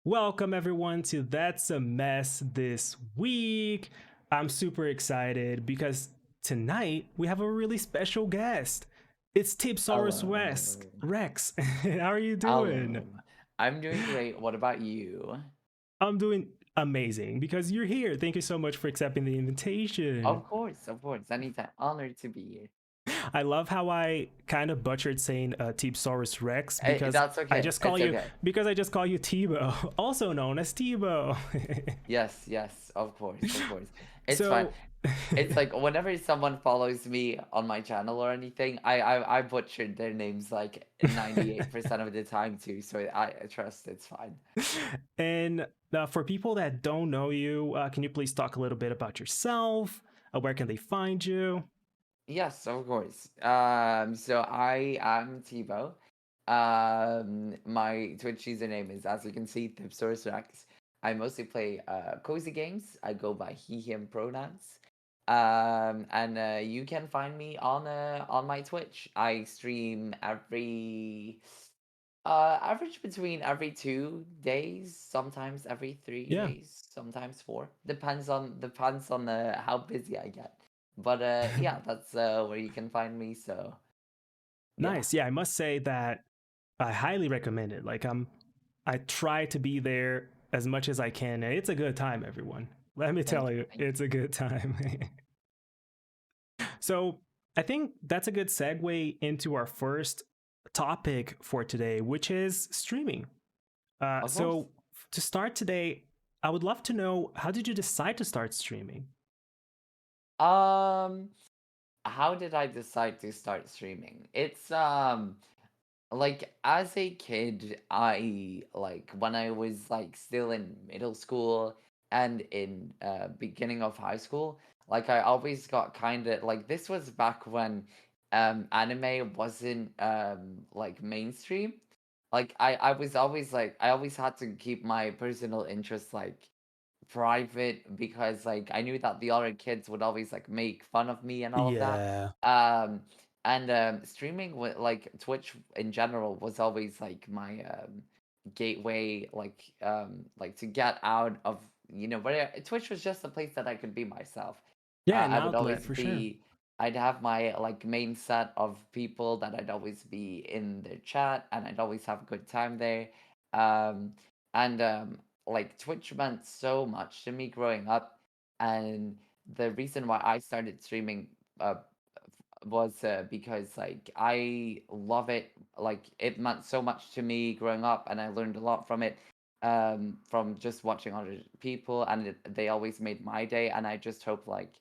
Welcome everyone to That's a Mess this week. I'm super excited because tonight we have a really special guest. It's ThibSaurusRex. Hello. Rex. How are you doing? Hello. I'm doing great. What about you? I'm doing amazing because you're here. Thank you so much for accepting the invitation. Of course. Anytime. Honored to be here. I love how I kind of butchered saying Tibsaurus Rex because That's I okay. just call It's you okay. Tebow, also known as Tebow. Yes, of course, of course. It's fine. So It's like whenever someone follows me on my channel or anything, I butchered their names like 98% of the time too, so I trust it's fine. And for people that don't know you, can you please talk a little bit about yourself? Where can they find you? Yes, of course. So I am Tebow. My Twitch username is, as you can see, ThibSaurusRex. I mostly play cozy games. I go by he, him pronouns. And you can find me on my Twitch. I stream every average between every 2 days, sometimes every three Yeah. days, sometimes four. Depends on how busy I get. But yeah, that's where you can find me. So yeah. Nice. Yeah, I must say that I highly recommend it. I try to be there as much as I can, and it's a good time, everyone. Let me Thank tell you, you, thank it's you. a good time. So I think that's a good segue into our first topic for today, which is streaming. Of course. So to start today, I would love to know, how did you decide to start streaming? Um, how did I decide to start streaming? It's like as a kid, I like when I was like still in middle school and in beginning of high school, like I always got kind of like this was back when anime wasn't like mainstream. Like I was always like I always had to keep my personal interests like private because like I knew that the other kids would always like make fun of me and all of that. Yeah. Um and streaming with like Twitch in general was always like my gateway like to get out of where Twitch was just a place that I could be myself. Yeah, an I would outlet always for sure. be I'd have my like main set of people that I'd always be in the chat and I'd always have a good time there. Um and like Twitch meant so much to me growing up, and the reason why I started streaming was because like I love it. Like it meant so much to me growing up, and I learned a lot from it. From just watching other people, and they always made my day. And I just hope like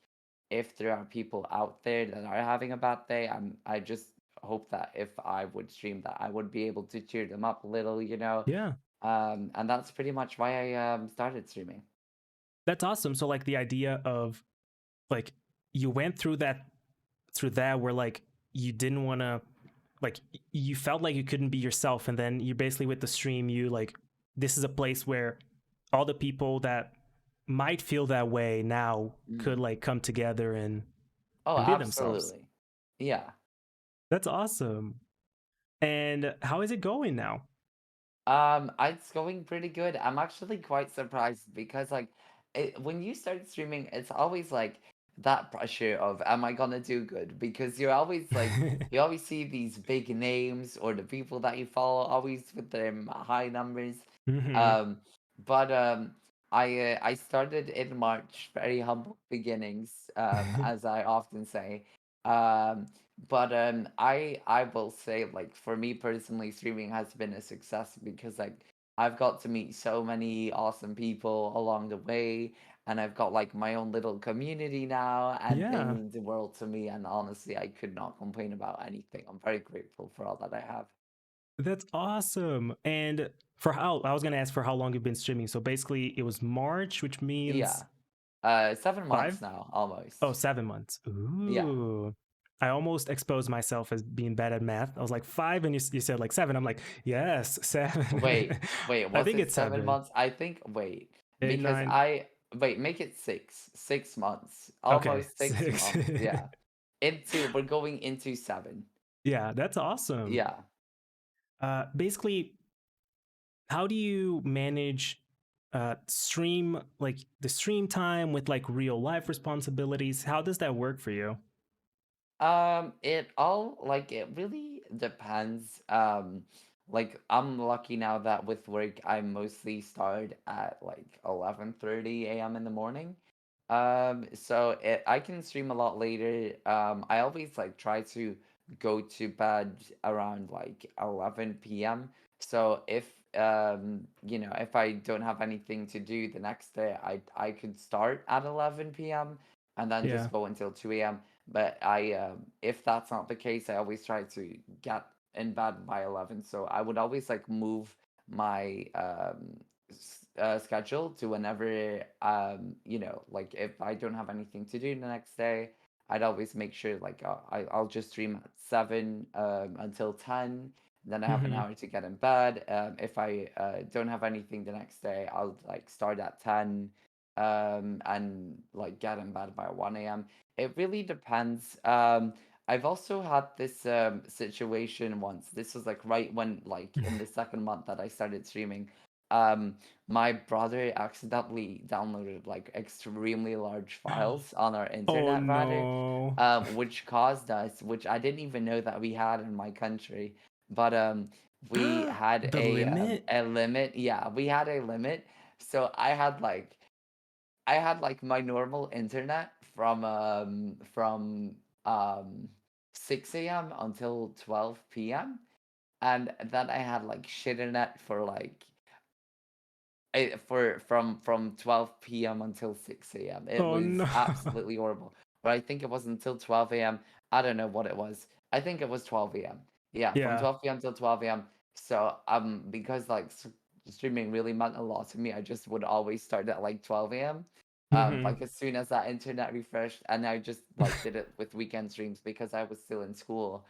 if there are people out there that are having a bad day, I just hope that if I would stream that, I would be able to cheer them up a little. Yeah. And that's pretty much why I started streaming. That's awesome. So like the idea of like you went through that where like you didn't want to like you felt like you couldn't be yourself, and then you basically with the stream you like this is a place where all the people that might feel that way now could Mm. like come together Oh, and be themselves. absolutely. Yeah. That's awesome. And how is it going now? It's going pretty good. I'm actually quite surprised because when you start streaming, it's always like that pressure of am I gonna do good? Because you're always like you always see these big names or the people that you follow always with their high numbers. Mhm. Um, but I started in March, very humble beginnings, as I often say. Um, but I will say like for me personally, streaming has been a success because like I've got to meet so many awesome people along the way, and I've got like my own little community now, and they Yeah, mean the world to me. And honestly, I could not complain about anything. I'm very grateful for all that I have. that's awesome. And for how I was gonna ask for how long you've been streaming. So basically, it was March, which means Yeah, 7 months five. now, Oh, almost. 7 months. Yeah. Ooh. I almost exposed myself as being bad at math. I was like 5, and you said like 7. I'm like, yes, 7. Wait, I was think it it's seven 7. months? I think, wait, 8, because 9. make it 6 months, Okay, almost 6. 6 months. Yeah. We're going into 7. Yeah, that's awesome. Yeah. Basically, how do you manage stream like the stream time with like real life responsibilities? How does that work for you? It all like it really depends. Like I'm lucky now that with work I mostly start at like 11:30 a.m. in the morning. So I can stream a lot later. I always like try to go to bed around like 11 p.m. So if if I don't have anything to do the next day, I could start at 11 p.m. and then Yeah. just go until 2 a.m. But if that's not the case, I always try to get in bed by 11. So I would always like move my schedule to whenever, like if I don't have anything to do the next day, I'd always make sure like I'll just stream at 7 until 10. Then I have an Mm-hmm. hour to get in bed. If I don't have anything the next day, I'll like start at 10 and like get in bed by 1 a.m. It really depends. I've also had this situation once. This was like right when, like, in the second month that I started streaming. Um, my brother accidentally downloaded like extremely large files on our Oh internet router, no. which caused us, which I didn't even know that we had in my country, but we had The limit? a limit. Yeah, we had a limit. So I had like my normal internet from 6 a.m. until 12 p.m. And then I had like shit internet for like for from 12 p.m. until 6 a.m. It Oh was no. absolutely horrible. But I think it was until 12 a.m. I don't know what it was. I think it was 12 a.m. Yeah, from Yeah. 12 p.m. till 12 a.m. So because like streaming really meant a lot to me, I just would always start at like 12 a.m. Mm-hmm. Like as soon as that internet refreshed, and I just like did it with weekend streams because I was still in school.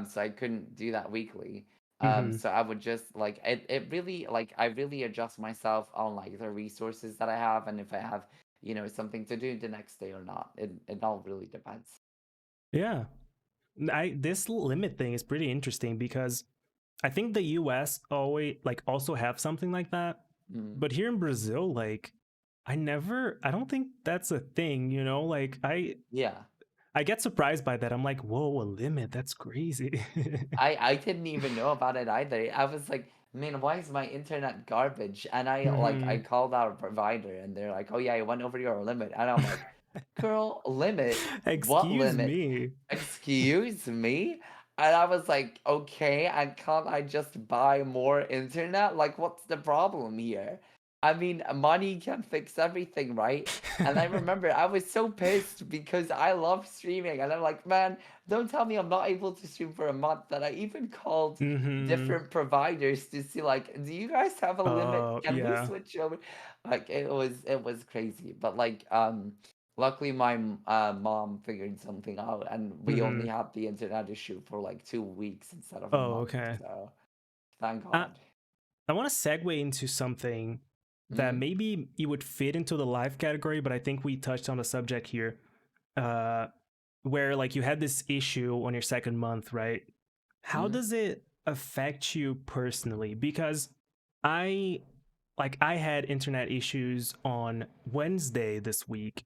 So I couldn't do that weekly. Mm-hmm. So I would just like it really like I really adjust myself on like the resources that I have and if I have, something to do the next day or not. It all really depends. Yeah. I this limit thing is pretty interesting because I think the US always like also have something like that. Mm, But here in Brazil, like I don't think that's a thing, you know? Like yeah. I get surprised by that. I'm like, whoa, a limit, that's crazy. I didn't even know about it either. I was like, man, why is my internet garbage? And I Mm-hmm. called our provider and they're like, oh yeah, you went over your limit. And I'm like, girl, limit? What Excuse limit? me. Excuse me? And I was like, okay, and can't I just buy more internet? Like, what's the problem here? I mean, money can fix everything, right? And I remember I was so pissed because I love streaming. And I'm like, man, don't tell me I'm not able to stream for a month. That I even called Mm-hmm. different providers to see, like, do you guys have a limit? Oh, Can we yeah. switch over? Like, it was crazy. But like, luckily, my mom figured something out, and we Mm-hmm. only had the internet issue for like 2 weeks instead of a Oh, month. okay. So thank Uh, God. I want to segue into something that Mm, maybe you would fit into the live category, but I think we touched on the subject here. Uh, where like you had this issue on your second month, right? How mm, does it affect you personally? Because I I had internet issues on Wednesday this week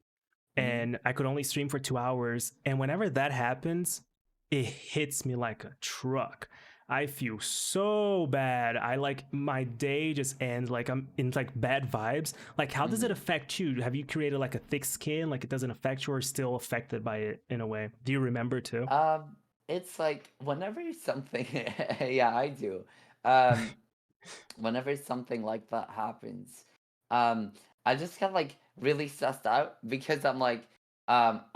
mm. and I could only stream for 2 hours. And whenever that happens, it hits me like a truck. I feel so bad. I like my day just ends like I'm in like bad vibes. Like, how does it Mm. affect you? Have you created like a thick skin? Like, it doesn't affect you or still affected by it in a way? Do you remember too? It's like whenever something, yeah, I do. Um, Whenever something like that happens, um, I just get like really stressed out because I'm like,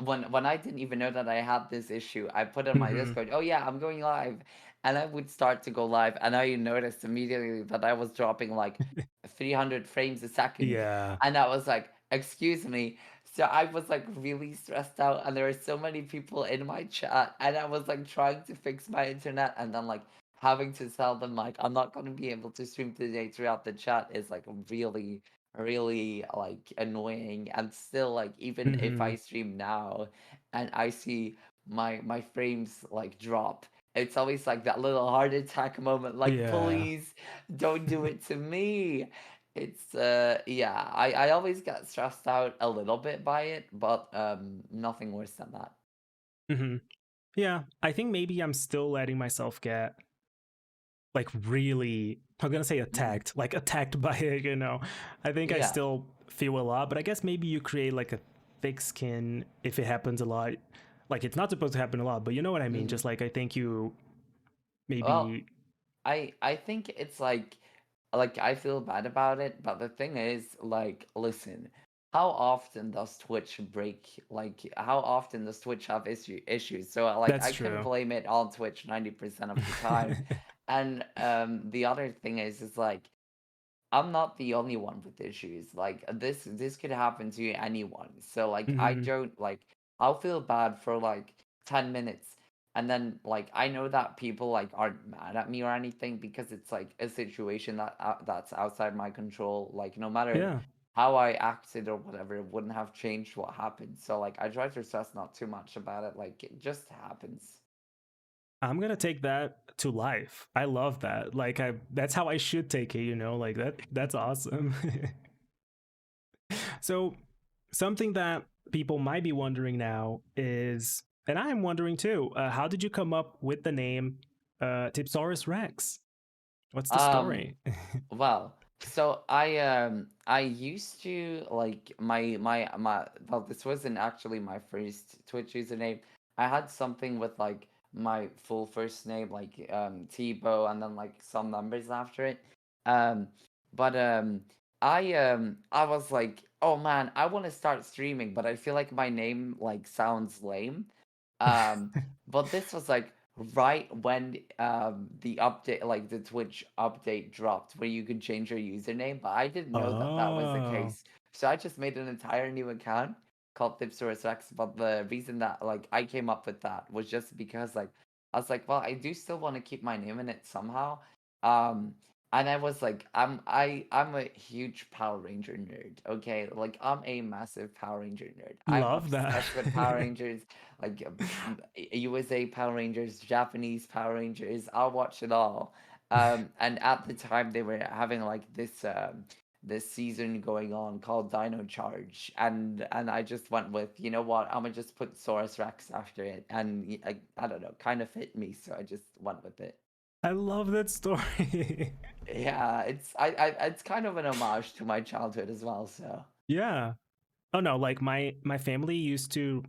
when I didn't even know that I had this issue, I put in my Mm-hmm. Discord, oh yeah, I'm going live, and I would start to go live, and I noticed immediately that I was dropping like 300 frames a second, Yeah. and I was like, excuse me. So I was like really stressed out, and there were so many people in my chat, and I was like trying to fix my internet, and then like having to tell them like I'm not going to be able to stream today throughout the chat is like really really like annoying. And still, like, even if Mm-hmm. I stream now and I see my frames like drop, it's always like that little heart attack moment, like, Yeah. please don't do it to me. It's yeah, I always get stressed out a little bit by it, but nothing worse than that. Hmm. Yeah. I think maybe I'm still letting myself get like really, I'm gonna say Mhm. attacked, like attacked by it, you know. I think I Yeah. still feel a lot, but I guess maybe you create like a thick skin if it happens a lot. Like it's not supposed to happen a lot, but you know what I mean. Mhm. Just like I think you Well, maybe. I think it's like I feel bad about it, but the thing is, like, listen, how often does Twitch break? Like, how often does Twitch have issues? So, like, That's I can true. blame it on Twitch 90% of the time. And the other thing is like I'm not the only one with issues. Like this could happen to anyone. So like I Hmm. don't like I'll feel bad for like 10 minutes and then like I know that people like aren't mad at me or anything because it's like a situation that's outside my control. Like no matter Yeah, how I acted or whatever, it wouldn't have changed what happened. So like I try to stress not too much about it. Like it just happens. I'm gonna take that to life. I love that. Like I, that's how I should take it. You know, like that. That's awesome. So, something that people might be wondering now is, and I am wondering too, how did you come up with the name ThibSaurusRex? What's the Um story? Well, so I used to like my well this wasn't actually my first Twitch username. I had something with like my full first name like Tebow and then like some numbers after it. Um but I was like, "Oh man, I want to start streaming, but I feel like my name like sounds lame." Um but this was like right when the update like the Twitch update dropped where you could change your username, but I didn't know that that was the Oh, case. So I just made an entire new account called ThibSaurusRex, but the reason that like I came up with that was just because like I was like, well, I do still want to keep my name in it somehow. Um and I was like, I'm a huge Power Ranger nerd, okay? Like I'm a massive Power Ranger nerd. I'm love that. obsessed with Power Rangers. Like USA Power Rangers, Japanese Power Rangers. I'll watch it all. And at the time they were having like this season going on called Dino Charge, and I just went with you know what I'm gonna just put Saurus Rex after it, and I don't know, kind of fit me, so I just went with it. I love that story. Yeah, it's kind of an homage to my childhood as well. So Yeah. Oh no, like my family used to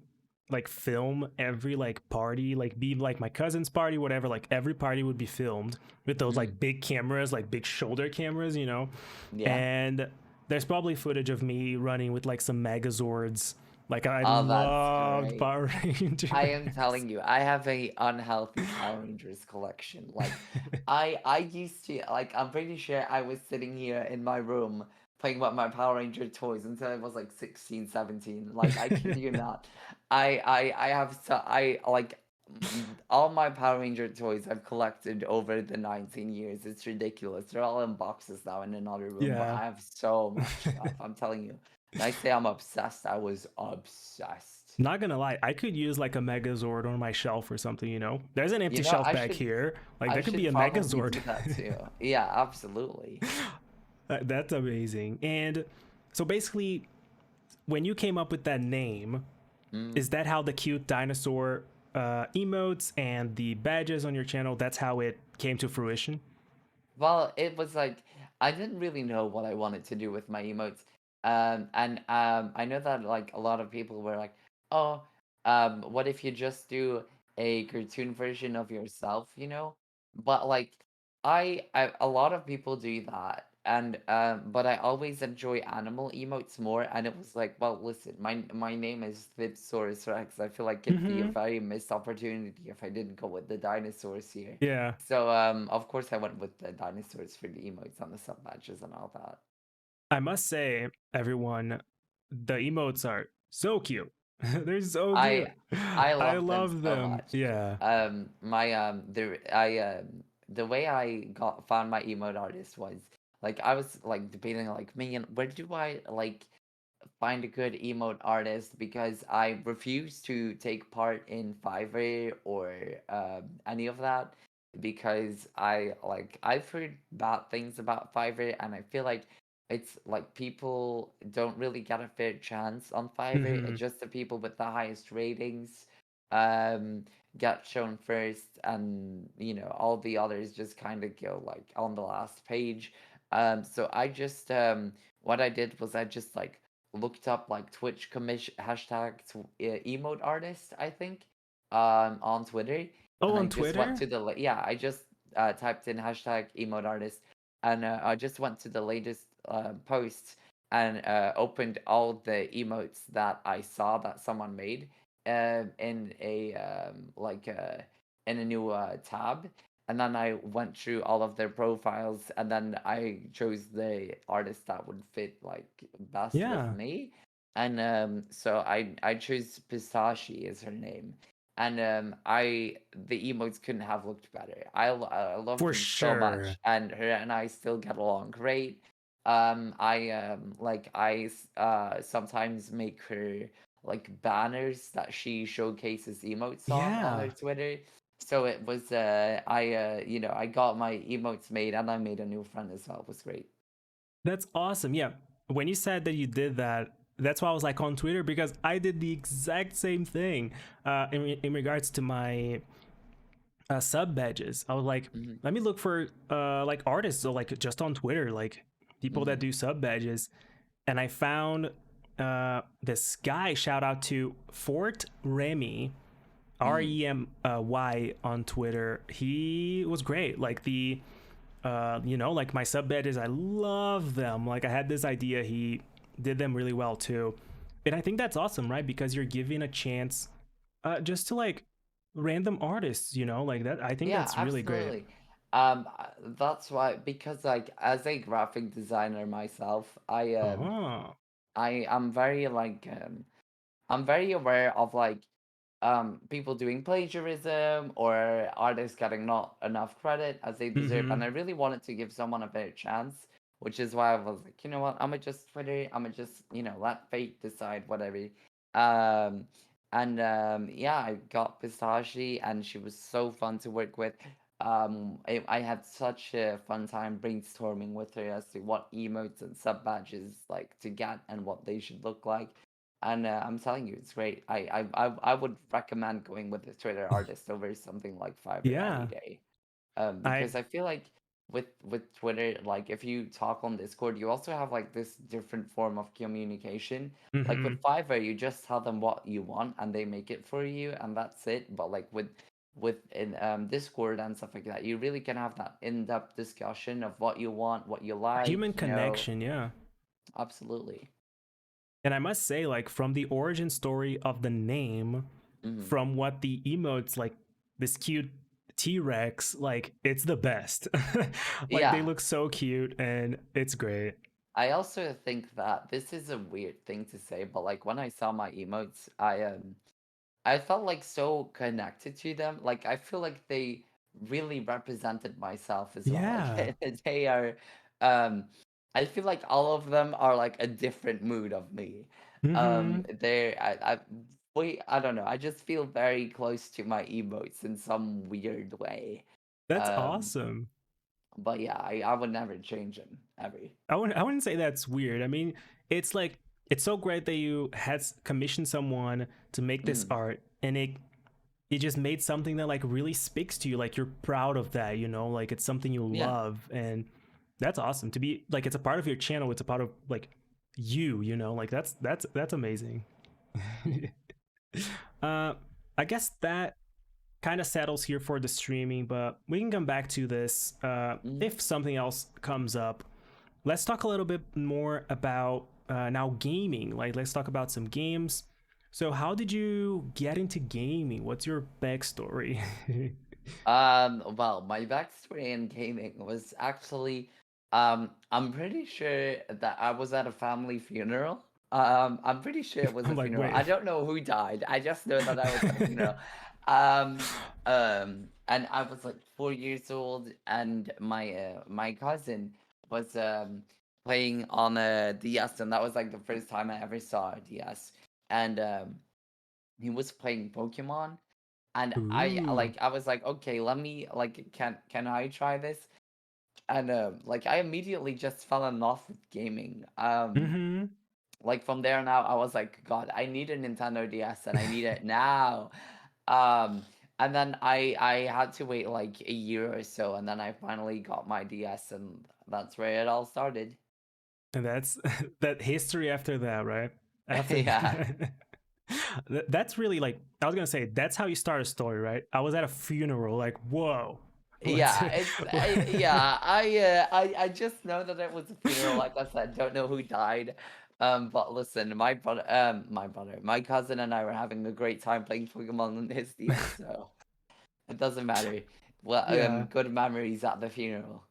like film every like party, like be like my cousin's party, whatever, like every party would be filmed with those mm, like big cameras, like big shoulder cameras, you know. yeah. And there's probably footage of me running with like some Megazords. Like I Oh, that's loved great. Power I am Rangers. telling you, I have a unhealthy Power Rangers collection. Like I used to like I'm pretty sure I was sitting here in my room playing with my Power Ranger toys until I was like 16, 17. Like I kid you not. I have so I like all my Power Ranger toys I've collected over the 19 years. It's ridiculous. They're all in boxes now in another room, but Yeah. I have so much stuff. I'm telling you. When I say I'm obsessed, I was obsessed. Not gonna lie, I could use like a Megazord on my shelf or something, you know? There's an You empty know, shelf back here. Like I there could be should a probably Megazord. do that too. Yeah, absolutely. That's amazing. And so basically, when you came up with that name, Mm. is that how the cute dinosaur emotes and the badges on your channel, that's how it came to fruition? Well, it was like I didn't really know what I wanted to do with my emotes. And I know that like a lot of people were like, "Oh, what if you just do a cartoon version of yourself, you know?" But like I a lot of people do that. And but I always enjoy animal emotes more and it was like, well, listen, my name is ThibSaurusRex. I feel like it'd be a Hmm. very missed opportunity if I didn't go with the dinosaurs here. Yeah. So, of course, I went with the dinosaurs for the emotes on the sub badges and all that. I must say, everyone, the emotes are so cute. They're so I cute. I I love them love so them. much. Yeah. My the way I got found my emote artist was like I was like debating like, man, where do I like find a good emote artist because I refuse to take part in Fiverr or any of that because I've heard bad things about Fiverr and I feel like it's like people don't really get a fair chance on Fiverr. Hmm. It's just the people with the highest ratings um get shown first, and all the others just kind of go like on the last page. So I just what I did was I just like looked up like Twitch commission hashtag emote artist, I think, on Twitter, Oh, and I on just went Twitter? to the yeah, I just typed in hashtag emote artist, and I just went to the latest posts and opened all the emotes that I saw that someone made in a in a new tab, and then I went through all of their profiles, and then I chose the artist that would fit like best with Yeah, me, and so I chose Pistachi is her name, and I the emotes couldn't have looked better. I love for them so sure. much, and her and I still get along great. I sometimes make her like banners that she showcases emotes on her Yeah, Twitter. So it was I got my emotes made and I made a new friend as well. It was great. that's awesome. Yeah, when you said that you did that, that's why I was like on Twitter because I did the exact same thing. In regards to my sub badges, I was like, Hmm. let me look for like artists or like just on Twitter, like people that Hmm. do sub badges, and I found this guy. Shout out to Fort Remy, Hmm. Remy on Twitter. He was great. Like like my sub badges, I love them. Like I had this idea, he did them really well too, and I think that's awesome, right? Because you're giving a chance, just to like random artists, like that. I think Yeah, that's really great. absolutely. That's why, because like as a graphic designer myself, Oh. I am very I'm very aware of like people doing plagiarism or artists getting not enough credit as they deserve, Mm-hmm. and I really wanted to give someone a better chance, which is why I was like, you know what, I'ma just Twitter, I'ma just let fate decide whatever. Um and yeah, I got Pistachi and she was so fun to work with. I had such a fun time brainstorming with her as to what emotes and sub badges like to get and what they should look like, and I'm telling you, it's great. I would recommend going with the Twitter artist over something like Fiverr any Yeah. day. I. Because I feel like with Twitter, like if you talk on Discord, you also have like this different form of communication. Like Mm-hmm. with Fiverr, you just tell them what you want and they make it for you, and that's it. But like with in Discord and stuff like that, you really can have that in-depth discussion of what you want, what you like, Human connection, yeah. Absolutely. And I must say, like, from the origin story of the name, Hmm. from what the emotes, like this cute T-Rex, like, it's the best. Like, they Yeah. look so cute and it's great. I also think that this is a weird thing to say, but like when I saw my emotes, I felt like so connected to them. Like I feel like they really represented myself as well. Yeah. Like they are um I feel like all of them are like a different mood of me. Mm-hmm. They're I don't know. I just feel very close to my emotes in some weird way. That's Um awesome. but yeah, I would never change them ever. I wouldn't say that's weird. I mean, it's like it's so great that you had commissioned someone to make this Mhm. art, and it just made something that like really speaks to you. Like you're proud of that, like it's something you Yeah. love, and that's awesome to be like it's a part of your channel. It's a part of like like that's amazing. uh, I guess that kind of settles here for the streaming, but we can come back to this Mhm. if something else comes up. Let's talk a little bit more about now gaming. Like, let's talk about some games. So, how did you get into gaming? What's your backstory? Well, my backstory in gaming was actually, I'm pretty sure that I was at a family funeral. I'm pretty sure it was I'm a like, funeral. wait. I don't know who died. I just know that I was at a funeral. And I was like 4 years old, and my cousin was playing on a DS, and that was like the first time I ever saw a DS. And he was playing Pokemon, and Ooh. I was like, okay, let me like, can I try this? And like I immediately just fell in love with gaming. Mm-hmm. Like from there now, I was like, God, I need a Nintendo DS, and I need it now. Um, and then I had to wait like a year or so, and then I finally got my DS, and that's where it all started. And that's that history after that, right? After Yeah. that's really like I was gonna say that's how you start a story, right? I was at a funeral, like whoa, what's Yeah, yeah, I just know that it was a funeral. Like I said, don't know who died. But listen, my cousin and I were having a great time playing Pokemon on his DS, so it doesn't matter. Well, yeah. good memories at the funeral.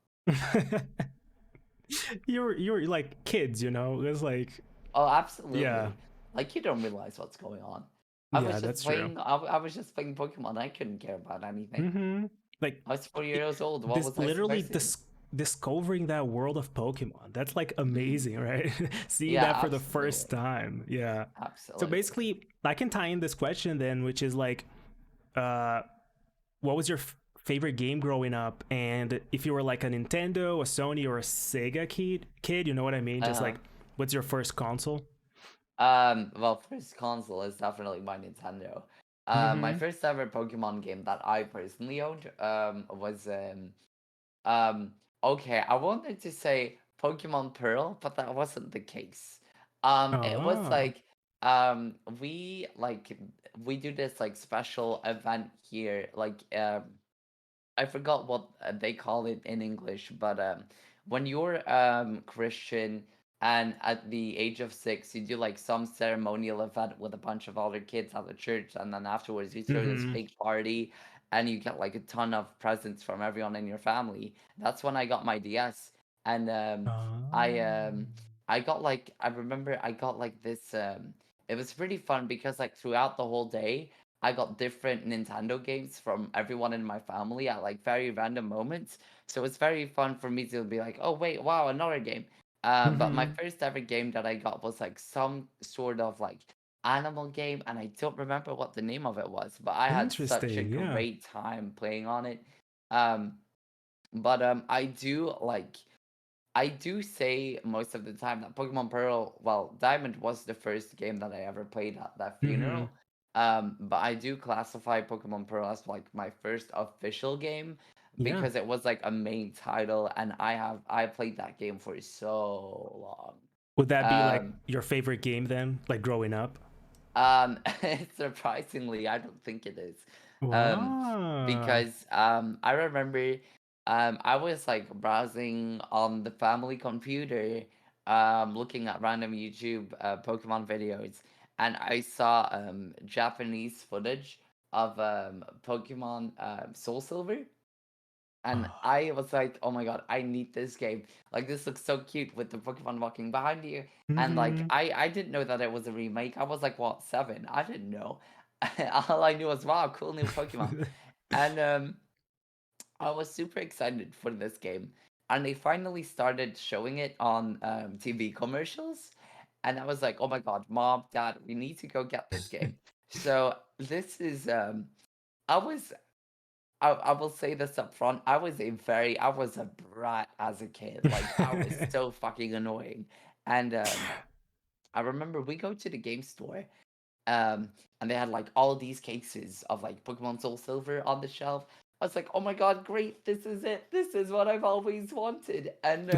You were like kids, you know? It was like Oh, yeah, absolutely. Like you don't realize what's going on. yeah, that's true. I was just playing Pokemon. I couldn't care about anything. Mm-hmm. Like I was 4 it, years old. What this was I literally supposed to do? discovering that world of Pokemon. That's like Hmm. amazing, right? Seeing Yeah, that for the first absolutely. time. Yeah. So Absolutely. basically, I can tie in this question then, which is like, uh, what was your favorite game growing up? And if you were like a Nintendo, a Sony, or a Sega kid, you know what I mean? Just Uh-huh. like, what's your first console? Well, first console is definitely my Nintendo. My Mm-hmm. first ever Pokemon game that I personally owned, was um, okay, I wanted to say Pokemon Pearl, but that wasn't the case. It was Oh. like, we like we do this like special event here, like I forgot what they call it in English, but when you're Christian and at the age of 6, you do like some ceremonial event with a bunch of other kids at the church, and then afterwards you throw this Mm-hmm. big party, and you get like a ton of presents from everyone in your family. That's when I got my DS, and I Oh. um, I got like I remember I got like this. It was pretty fun because like throughout the whole day I got different Nintendo games from everyone in my family at like very random moments. So it's very fun for me to be like, oh wait, wow, another game. But my Mm-hmm. first ever game that I got was like some sort of like animal game, and I don't remember what the name of it was, but I had such a Interesting. Yeah. great time playing on it. Um, but I do say most of the time that Pokemon Pearl, well, Diamond was the first game that I ever played at that Mm-hmm. funeral. But I do classify Pokemon Pearl as like my first official game Yeah. because it was like a main title, and I played that game for so long. Would that be like Um, your favorite game then, like growing up? Surprisingly, I don't think it is. Um, Wow. because I remember I was like browsing on the family computer, looking at random YouTube Pokemon videos, and I saw Japanese footage of Pokemon Soul Silver, and I was like, oh my God, I need this game. Like this looks so cute with the Pokemon walking behind you. And like Mm-hmm. I didn't know that it was a remake. I was like, what, 7? I didn't know. All I knew was wow, cool new Pokemon. And I was super excited for this game. And they finally started showing it on TV commercials. And I was like, oh my God, mom, dad, we need to go get this game. So this is I was I will say this up front. I was a brat as a kid. Like I was so fucking annoying. And I remember we go to the game store, um, and they had like all these cases of like Pokemon Soul Silver on the shelf. I was like, oh my God, great, this is it. This is what I've always wanted. And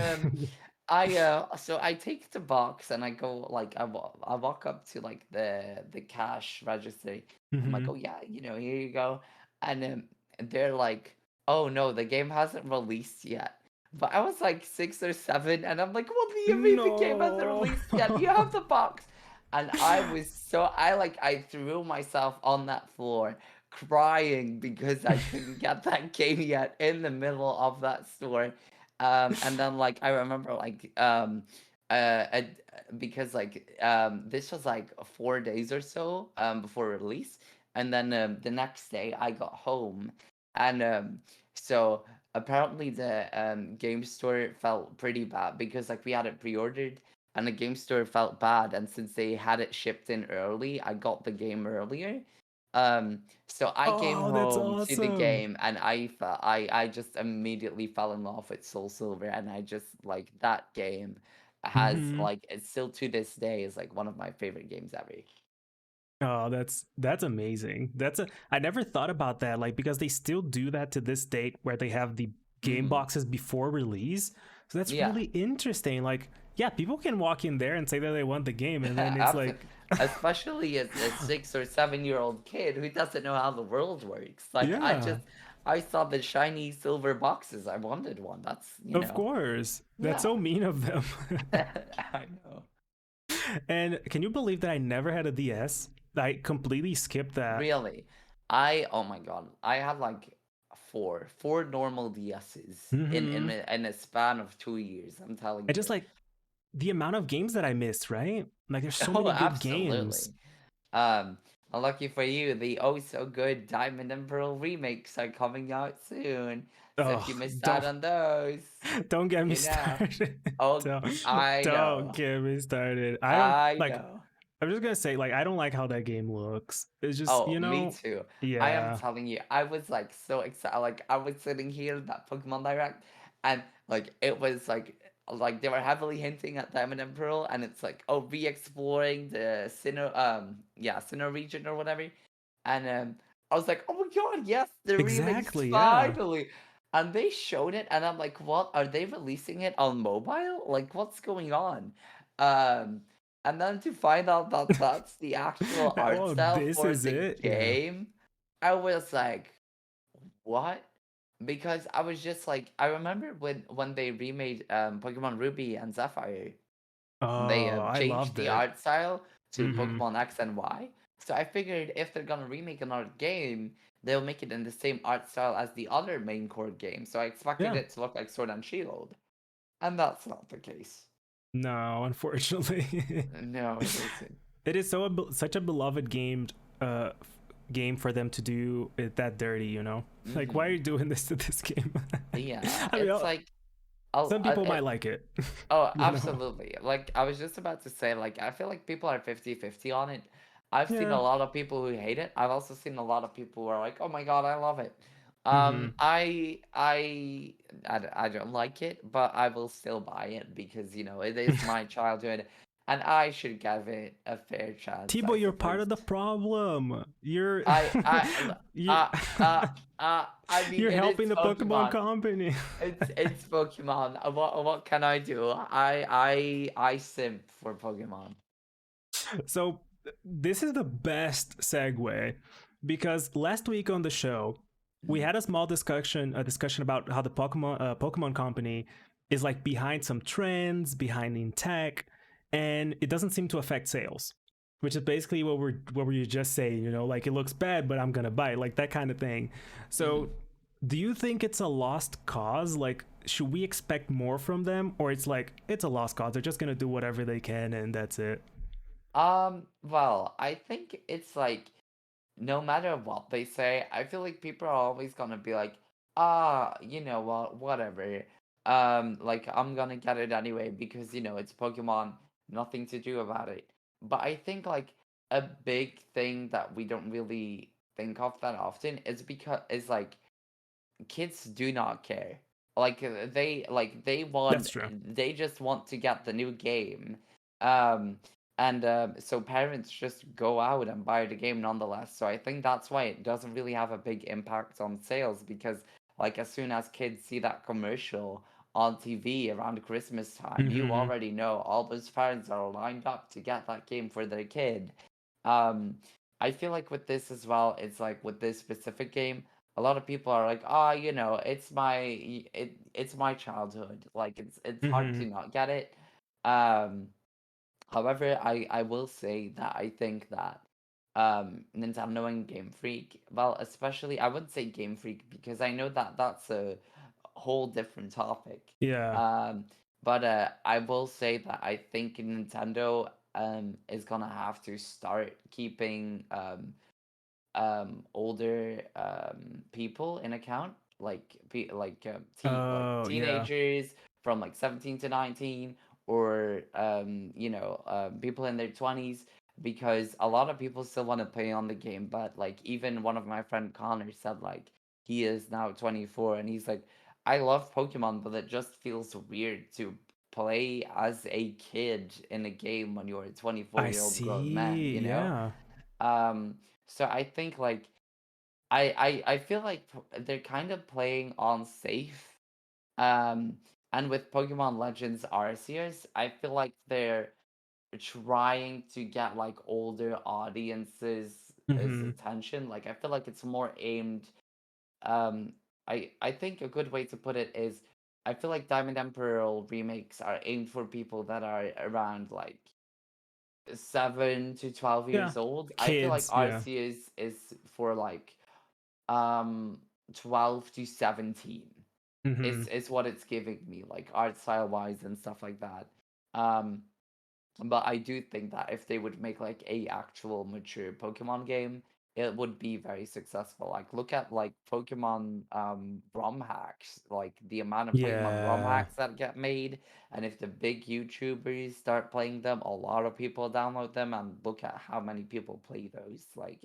so I take the box and I go like I walk up to like the cash register. I'm like, Mm-hmm. oh yeah, here you go. And they're like, oh no, the game hasn't released yet. But I was like 6 or 7, and I'm like, what do you mean the game hasn't No. released yet? You have the box. And I threw myself on that floor crying because I couldn't get that game yet in the middle of that store. And then like I remember like uh, because like this was like 4 days or so before release, and then the next day I got home, and so apparently the game store felt pretty bad because like we had it pre-ordered and the game store felt bad, and since they had it shipped in early, I got the game earlier. Um, so I came Oh, that's home to the awesome. game and I just immediately fell in love with Soul Silver, and I just like that game has Hmm. like it's still to this day is like one of my favorite games ever. Oh, that's amazing. I never thought about that, like because they still do that to this date where they have the game Hmm. boxes before release. So that's Yeah. really interesting. Like, yeah, people can walk in there and say that they want the game, and then it's like, Absolutely. Especially a 6 or 7 year old kid who doesn't know how the world works. Like yeah, I saw the shiny silver boxes. I wanted one. That's of course. That's yeah. so mean of them. I know. And can you believe that I never had a DS? I completely skipped that. Really. Oh my God. I have like four normal DSs Hmm. in a span of 2 years. I'm telling I you. just like the amount of games that I missed, right? Like there's so Oh, many good games. absolutely. Um, Lucky for you, the oh so good Diamond and Pearl remakes are coming out soon. So if Oh, you missed out don't on those, don't get me you know. started. Oh, don't I don't know. get me started. I don't I like. know. I'm just gonna say like I don't like how that game looks. It's just Oh, me too. I am yeah. telling you, I was like so excited. Like I was sitting here at that Pokemon Direct, and like it was like they were heavily hinting at Diamond and Pearl, and it's like oh re-exploring the Sinnoh region or whatever, and I was like oh my god yes the remakes Exactly. Yeah. finally, and they showed it, and I'm like what are they releasing it on mobile? Like what's going on? Um. And then to find out that that's the actual art Oh, style this for is the it. Yeah. game, I was like, what? Because I was just like, I remember when they remade Pokemon Ruby and Sapphire, they Oh, I changed loved the it. art style to Hmm. Pokemon X and Y. So I figured if they're gonna remake another game, they'll make it in the same art style as the other main core game. So I expected Yeah. it to look like Sword and Shield, and that's not the case. No, unfortunately. No, it isn't. It is such a beloved uh game for them to do it that dirty, you know? Like why are Hmm. you doing this to this game? Yeah, I mean, it's like I'll, some people might like it, oh, you know? absolutely. Like I was just about to say, like I feel like people are 50-50 on it. I've seen Yeah. a lot of people who hate it. I've also seen a lot of people who are like, "Oh my God, I love it." Hmm. I don't like it, but I will still buy it because it is my childhood, and I should give it a fair chance, I Tibo, you're part suppose. of the problem. You're I you uh I mean you're it is helping the Pokemon Pokemon. company. It's Pokemon. What can I do? I simp for Pokemon. So this is the best segue because last week on the show we Mm, had a discussion about how the Pokemon company is like behind some trends, behind in tech, and it doesn't seem to affect sales. Which is basically what we're just saying, you know, like it looks bad, but I'm gonna buy it, like that kind of thing. mhm. So, do you think it's a lost cause? Like, should we expect more from them, or it's like it's a lost cause? They're just gonna do whatever they can, and that's it. Well, I think it's like no matter what they say, I feel like people are always gonna be like, you know what, whatever. Like I'm gonna get it anyway because it's Pokemon, nothing to do about it. But I think like a big thing that we don't really think of that often is like kids do not care. That's true. They just want to get the new game. Um and so parents just go out and buy the game nonetheless. So I think that's why it doesn't really have a big impact on sales because like as soon as kids see that commercial on TV around Christmas time, you Hmm. already know all those parents are lined up to get that game for their kid. Um I feel like with this as well, it's like with this specific game, a lot of people are like, "Ah, it's my childhood. Like it's hard to Hmm. not get it." Um, However, I will say that I think that Nintendo and Game Freak, well, especially I wouldn't say Game Freak because I know that that's a whole different topic. Yeah. Um, but I will say that I think Nintendo is gonna have to start keeping older people in account Oh, yeah. teenagers from like 17 to 19, or people in their 20s, because a lot of people still want to play on the game. But like, even one of my friend Connor said, like, he is now 24, and he's like, I love Pokemon, but it just feels weird to play as a kid in a game when you're a I 24-year-old grown man, see. Yeah. um so I think, like, I feel like they're kind of playing on safe. um and with Pokemon Legends Arceus, I feel like they're trying to get like older audiences' Mm-hmm. attention. Like, I feel like it's more aimed. um I think a good way to put it is, I feel like Diamond and Pearl remakes are aimed for people that are around like 7 to 12 Yeah. years old. I feel like Kids. Yeah. Arceus is for like um 12 to 17, Mm-hmm. is what it's giving me, like art style wise and stuff like that. um but I do think that if they would make like a actual mature Pokemon game, it would be very successful. Like, look at like Pokemon ROM hacks, like the amount of Pokemon ROM Yeah. hacks that get made, and if the big YouTubers start playing them, a lot of people download them, and look at how many people play those. Like,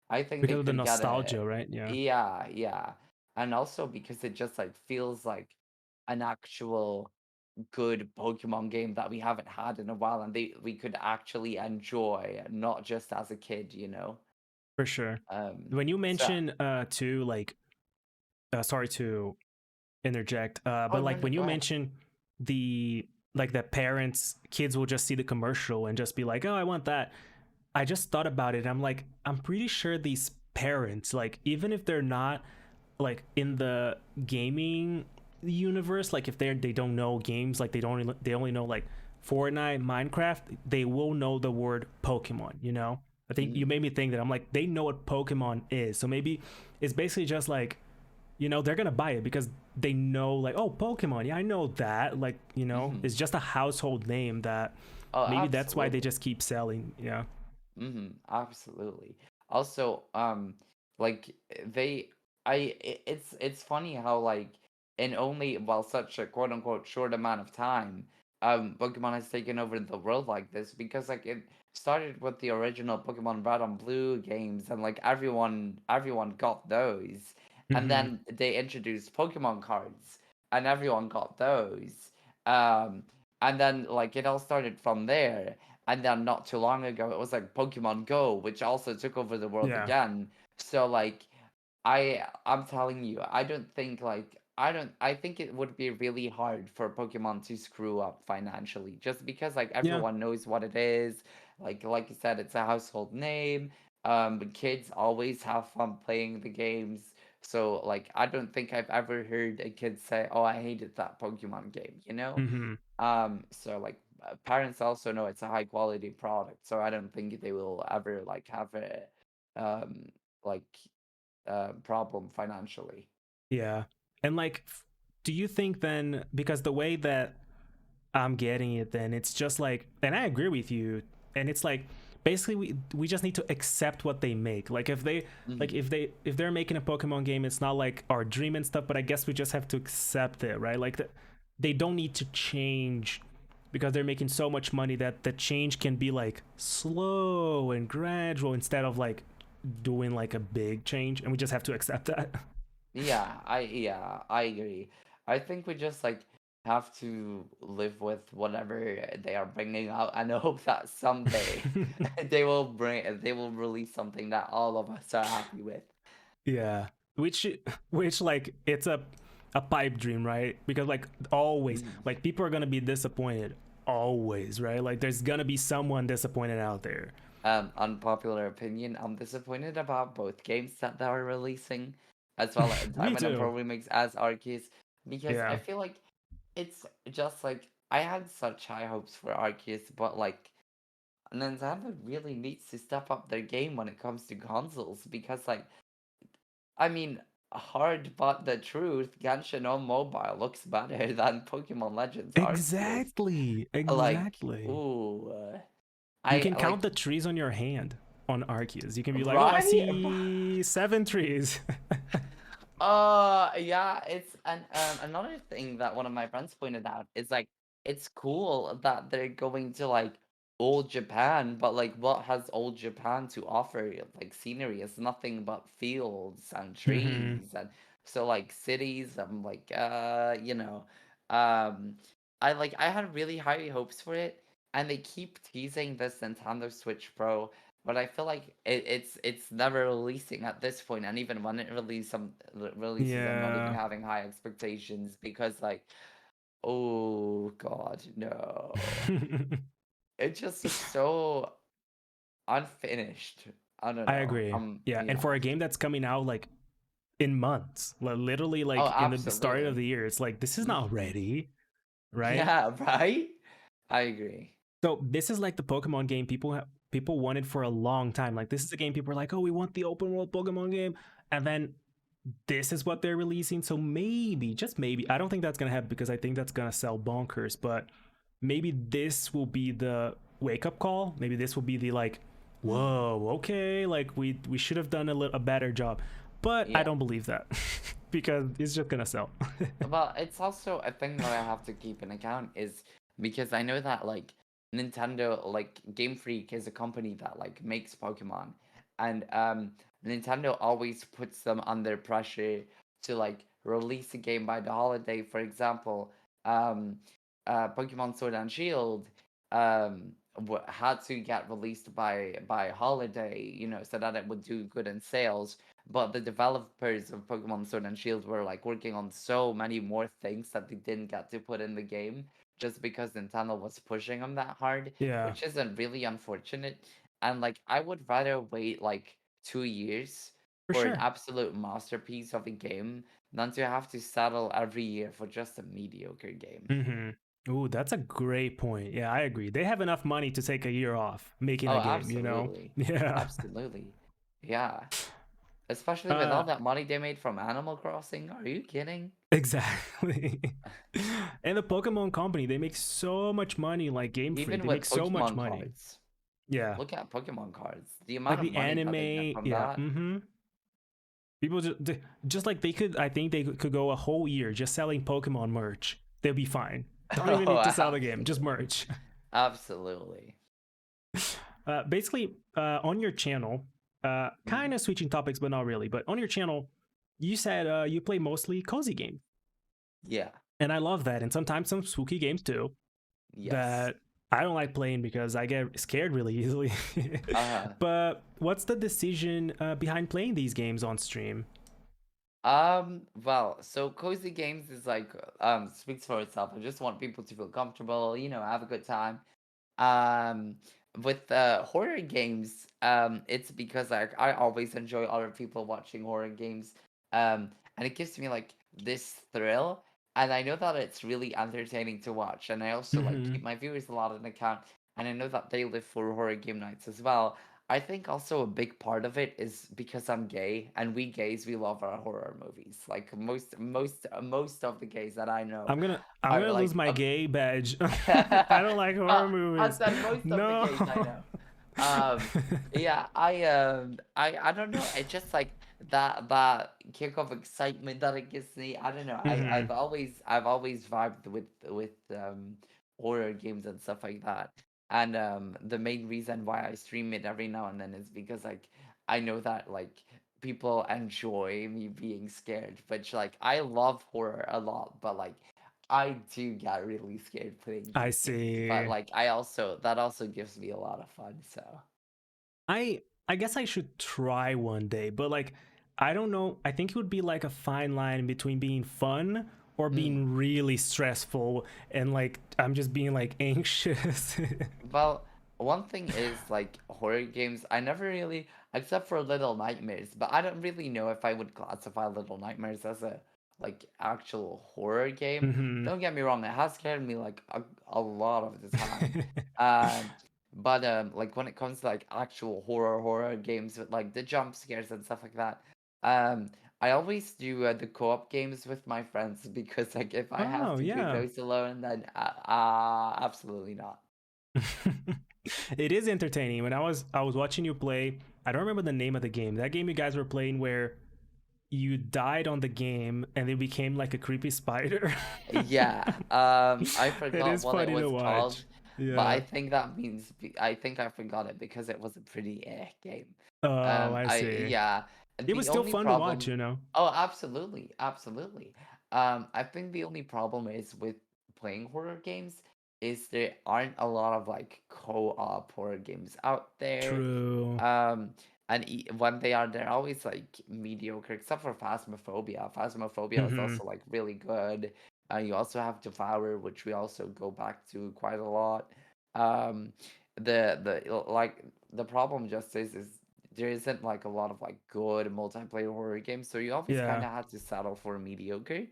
I think they Because of the could get a, nostalgia, right? Yeah. yeah, yeah. And also because it just like feels like an actual good Pokemon game that we haven't had in a while, and we could actually enjoy, not just as a kid. For sure. Um, When you so mention to like sorry to interject, oh, but no, like no, when go you ahead. mention the like the parents, kids will just see the commercial and just be like, oh, I want that. I just thought about it. I'm like, I'm pretty sure these parents, like, even if they're not like in the gaming universe, like if they don't know games, like they only know like Fortnite, Minecraft, they will know the word Pokemon. I think you Mm, made me think that. I'm like, they know what Pokemon is, so maybe it's basically just like, they're gonna buy it because they know, like, oh, Pokemon, yeah, I know that, like, mm-hmm. it's just a household name that Oh, maybe that's why they absolutely. just keep selling. Yeah. Absolutely. Also, like, they, it's funny how, like, in only, well, such a quote unquote short amount of time, Pokemon has taken over the world like this, because like it started with the original Pokemon Red and Blue games, and like everyone got those, and Mm-hmm. then they introduced Pokemon cards, and everyone got those, um, and then like it all started from there. And then not too long ago, it was like Pokemon Go, which also took over the world Yeah. again. So like, I'm telling you, I think it would be really hard for Pokemon to screw up financially, just because like Yeah. everyone knows what it is. Like you said, it's a household name. But kids always have fun playing the games. So like, I don't think I've ever heard a kid say, "Oh, I hated that Pokemon game." Mm-hmm. So like, parents also know it's a high quality product, so I don't think they will ever like have a um like problem financially. Yeah. And like, do you think then, because the way that I'm getting it, then it's just like, and I agree with you, and it's like, basically we just need to accept what they make. Like if they like Hmm. if they're making a Pokemon game, it's not like our dream and stuff, but I guess we just have to accept it, right? Like they don't need to change because they're making so much money that the change can be like slow and gradual instead of like doing like a big change, and we just have to accept that. Yeah, I agree. I think we just like have to live with whatever they are bringing out, and hope that someday they will release something that all of us are happy with. Yeah, which which like it's a pipe dream, right? Because like always, Mhm. like people are gonna be disappointed, always, right? Like there's gonna be someone disappointed out there. Unpopular opinion, I'm disappointed about both games that they are releasing, as well as Me Diamond and too. Pearl Remix as Arceus, because I Yeah, feel like it's just like, I had such high hopes for Arceus, but like, Nintendo really needs to step up their game when it comes to consoles, because like, I mean, hard but the truth, Genshin on mobile looks better than Pokemon Legends Arceus. exactly, Like, exactly. ooh, You I can count like, the trees on your hand on Arceus. You can be like, oh, I right? see 7 trees. Yeah, it's and another thing that one of my friends pointed out is like it's cool that they're going to like old Japan, but like what has old Japan to offer? Like scenery is nothing but fields and Hmm. trees, and so like cities. I'm like, um, I had really high hopes for it, and they keep teasing this Nintendo Switch Pro, but I feel like it's never releasing at this point, and even when it releases, I'm not even Yeah. having high expectations because like, oh God, no, it just looks so unfinished. I don't I know. agree. Yeah, and for Yeah. a game that's coming out like in months, literally Oh, like in the start of absolutely. the year, it's like this is not Hmm. ready, right? Yeah, right. I agree. So this is like the Pokemon game people wanted for a long time. Like this is a game people were like, "Oh, we want the open world Pokemon game," and then this is what they're releasing. So maybe, just maybe, I don't think that's gonna happen because I think that's gonna sell bonkers. But maybe this will be the wake up call. Maybe this will be the like, whoa, okay, like we should have done a better job. But I Yeah. don't believe that because it's just gonna sell. Well, it's also a thing that I have to keep in account is because I know that like Nintendo, like Game Freak is a company that like makes Pokemon, and Nintendo always puts them under pressure to like release a game by the holiday. For example, um, Pokemon Sword and Shield had to get released by holiday, so that it would do good in sales, but the developers of Pokemon Sword and Shield were like working on so many more things that they didn't get to put in the game just because Nintendo was pushing them that hard, Yeah, which isn't really unfortunate. And like I would rather wait like 2 years for for an sure. absolute masterpiece of a game than to have to settle every year for just a mediocre game. Mm-hmm. Ooh, that's a great point. Yeah, I agree. They have enough money to take a year off making Oh, a game, you know? absolutely. Yeah. Absolutely. Yeah. Especially with all Uh, that money they made from Animal Crossing. Are you kidding? exactly. And the Pokemon Company, they make so much money, like Game Freak. Even They make with so much Pokemon money. cards. Yeah. Look at Pokemon cards. The Like amount of the money that they get anime, from yeah. that. Mm-hmm. People just like they could, I think they could go a whole year just selling Pokemon merch. They'll be fine. Don't even Oh, need to sell the game, just absolutely. merch. Absolutely. Basically, on your channel, kind Mhm. of switching topics, but not really. But on your channel, you said you play mostly cozy games, Yeah. and I love that. And sometimes some spooky games too Yes. that I don't like playing because I get scared really easily. Uh-huh. But what's the decision behind playing these games on stream? Well, so cozy games is like speaks for itself. I just want people to feel comfortable, have a good time. Um, with horror games, it's because like I always enjoy other people watching horror games, and it gives me like this thrill, and I know that it's really entertaining to watch, and I also like Mm-hmm. keep my viewers a lot in account, and I know that they live for horror game nights as well. I think also a big part of it is because I'm gay, and we gays we love our horror movies. Like most of the gays that I know I'm gonna are lose like my gay badge. I don't like horror I movies. said most of the No. gays I know. Um, yeah, I don't know. It's just like that kick of excitement that it gives me. I don't know. Hmm. I've always vibed with horror games and stuff like that. And the main reason why I stream it every now and then is because like I know that like people enjoy me being scared, which like I love horror a lot, but like I do get really scared playing I these games, but see. like that also gives me a lot of fun. So I guess I should try one day, but like I don't know. I think it would be like a fine line between being fun or mm. being really stressful and like I'm just being like anxious. Well, one thing is like horror games. I never really, except for Little Nightmares, but I don't really know if I would classify Little Nightmares as a like actual horror game. Hmm. Don't get me wrong, it has scared me like a lot of the time. Um, but like when it comes to like actual horror games with like the jump scares and stuff like that, um, I always do the co-op games with my friends because like if I have Oh to do yeah. those alone, then absolutely not. It is entertaining. When I was watching you play, I don't remember the name of the game. That game you guys were playing where you died on the game and it became like a creepy spider. Yeah, I It forgot is what it funny to was called, watch. but I Yeah. think that means I think I forgot it because it was a pretty game. Oh, I I see. yeah, It was the still only fun to watch, problem. you know. Oh, absolutely, absolutely. I think the only problem is with playing horror games is there aren't a lot of like co-op horror games out there. True. Um, and when they are, they're always like mediocre, except for Phasmophobia. Phasmophobia is Hmm. also like really good. You also have Devour, which we also go back to quite a lot. Um, like the problem just is there isn't like a lot of like good multiplayer horror games, so you always kind Yeah. of have to settle for mediocre.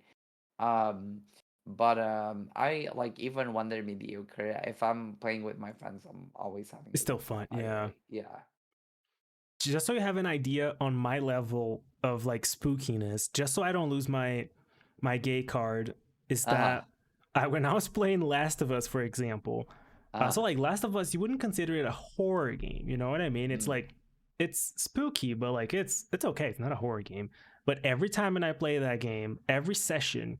Um, but I like even when they're mediocre, if I'm playing with my friends, I'm always having It's a still good fun. time. Yeah. Yeah. Just so you have an idea on my level of like spookiness, just so I don't lose my gay card, is Uh-huh. that when I was playing Last of Us, for example, so Uh-huh. like Last of Us, you wouldn't consider it a horror game. You know what I mean? It's Mm. like it's spooky, but like it's okay. It's not a horror game. But every time when I play that game, every session,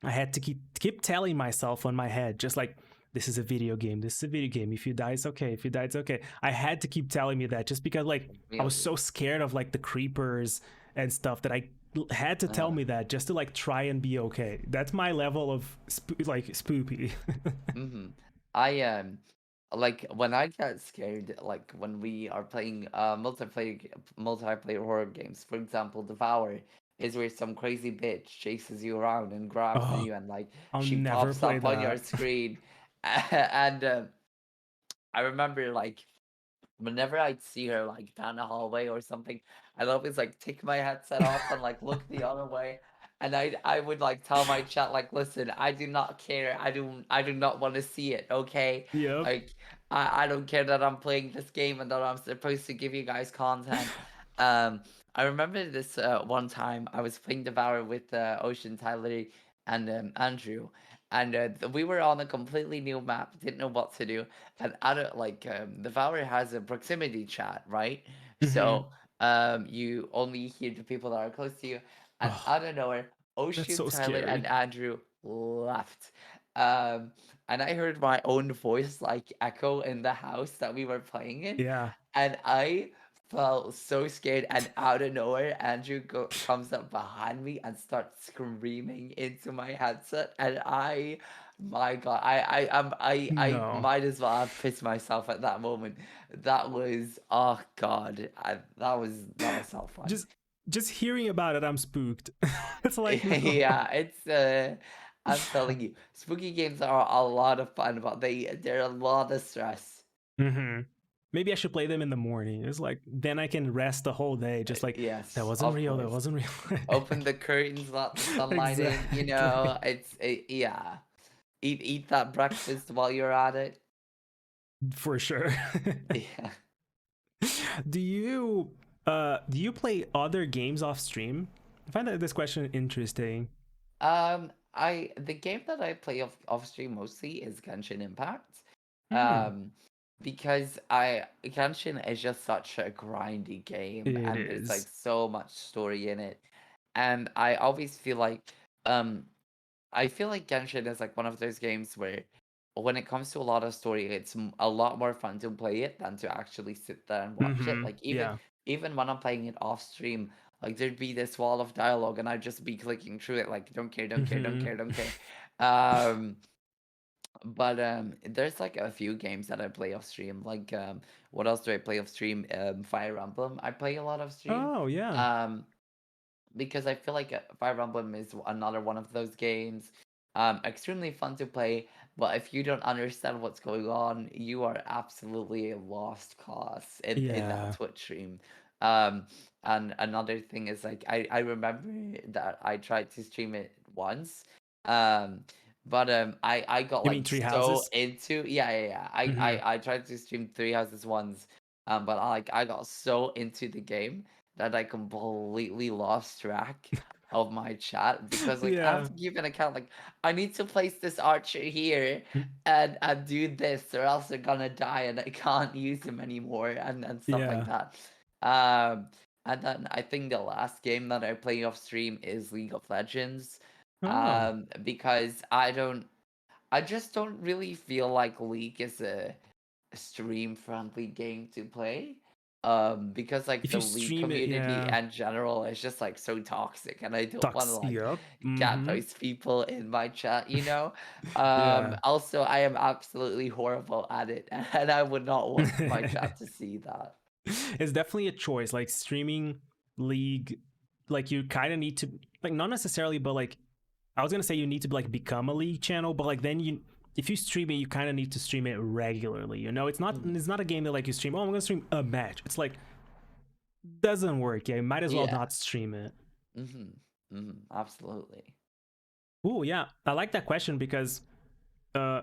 I had to keep telling myself on my head, just like this is a video game. This is a video game. If you die, it's okay. If you die, it's okay. I had to keep telling me that just because like I was Really? so scared of like the creepers and stuff that I had to tell Uh-huh. me that just to like try and be okay. That's my level of like spoopy. Mm-hmm. I like when I get scared, like when we are playing multiplayer horror games, for example, Devour is where some crazy bitch chases you around and grabs Oh, you and like I'll she never pops play up on your that. screen. And I remember like whenever I'd see her like down the hallway or something, I'd always like take my headset off and like look the other way. And I would like tell my chat like, listen, I do not care. I do not want to see it. Okay, Yep. like I don't care that I'm playing this game and that I'm supposed to give you guys content. I remember this one time I was playing Devour with Ocean, Tyler, and Andrew, and we were on a completely new map, didn't know what to do, and out of like the Valor has a proximity chat, right? Hmm. So you only hear the people that are close to you, and Oh, out of nowhere, that's Ocean, so Tyler, and scary. Andrew left. Um, and I heard my own voice like echo in the house that we were playing in, Yeah. and I felt so scared. And out of nowhere, Andrew comes up behind me and starts screaming into my headset, and my God, I No. might as well have pissed myself at that moment. That was, oh God, that was so fun. Just just hearing about it, I'm spooked. It's like no. Yeah, it's I'm telling you, spooky games are a lot of fun, but they're a lot of stress. Hmm. Maybe I should play them in the morning. It's like then I can rest the whole day. Just like that Yes, wasn't of real. That course. wasn't real. Open the curtains, let the sunlight in. You Exactly. know, yeah. Eat that breakfast while you're at it. For sure. Yeah. Do you play other games off stream? I find that this question interesting. I the game that I play off stream mostly is Genshin Impact. Hmm. Because I Genshin is just such a grindy game It and there's like is. so much story in it. And I always feel like um I feel like Genshin is like one of those games where when it comes to a lot of story, it's a lot more fun to play it than to actually sit there and watch it. Hmm. Like Yeah. even when I'm playing it off stream, like there'd be this wall of dialogue and I'd just be clicking through it like don't care, don't care, don't Hmm. care, don't care. Um but there's like a few games that I play off stream. Like what else do I play off stream? Fire Emblem. I play a lot off stream. Oh yeah. Um because I feel like Fire Emblem is another one of those games. Extremely fun to play, but if you don't understand what's going on, you are absolutely a lost cause in that Yeah. Twitch stream. Um, and another thing is like I remember that I tried to stream it once, um, but I got You mean like Tree so Houses? into yeah. Hmm. I tried to stream Three Houses once, but I got so into the game that I completely lost track of my chat because like I have Yeah. to keep an account like I need to place this archer here and do this or else they're gonna die and I can't use him anymore and stuff like Yeah. that. Um And then I think the last game that I play off stream is League of Legends. Oh, Because I just don't really feel like League is a stream friendly game to play. Because like if the you League stream it, community yeah, in general is just like so toxic, and I don't want to talks. like Yep. get Mm-hmm. those people in my chat, you know. Yeah. Also, I am absolutely horrible at it, and I would not want my chat to see that. It's definitely a choice. Like streaming League, like you kind of need to, like, not necessarily, but like I was gonna say you need to like become a League channel, but like then you, if you stream it, you kind of need to stream it regularly. You know, Mhm. it's not a game that like you stream. Oh, I'm gonna stream a match. It's like doesn't work. Yeah, you might as well Yeah. not stream it. Absolutely. Ooh, yeah, I like that question because, uh,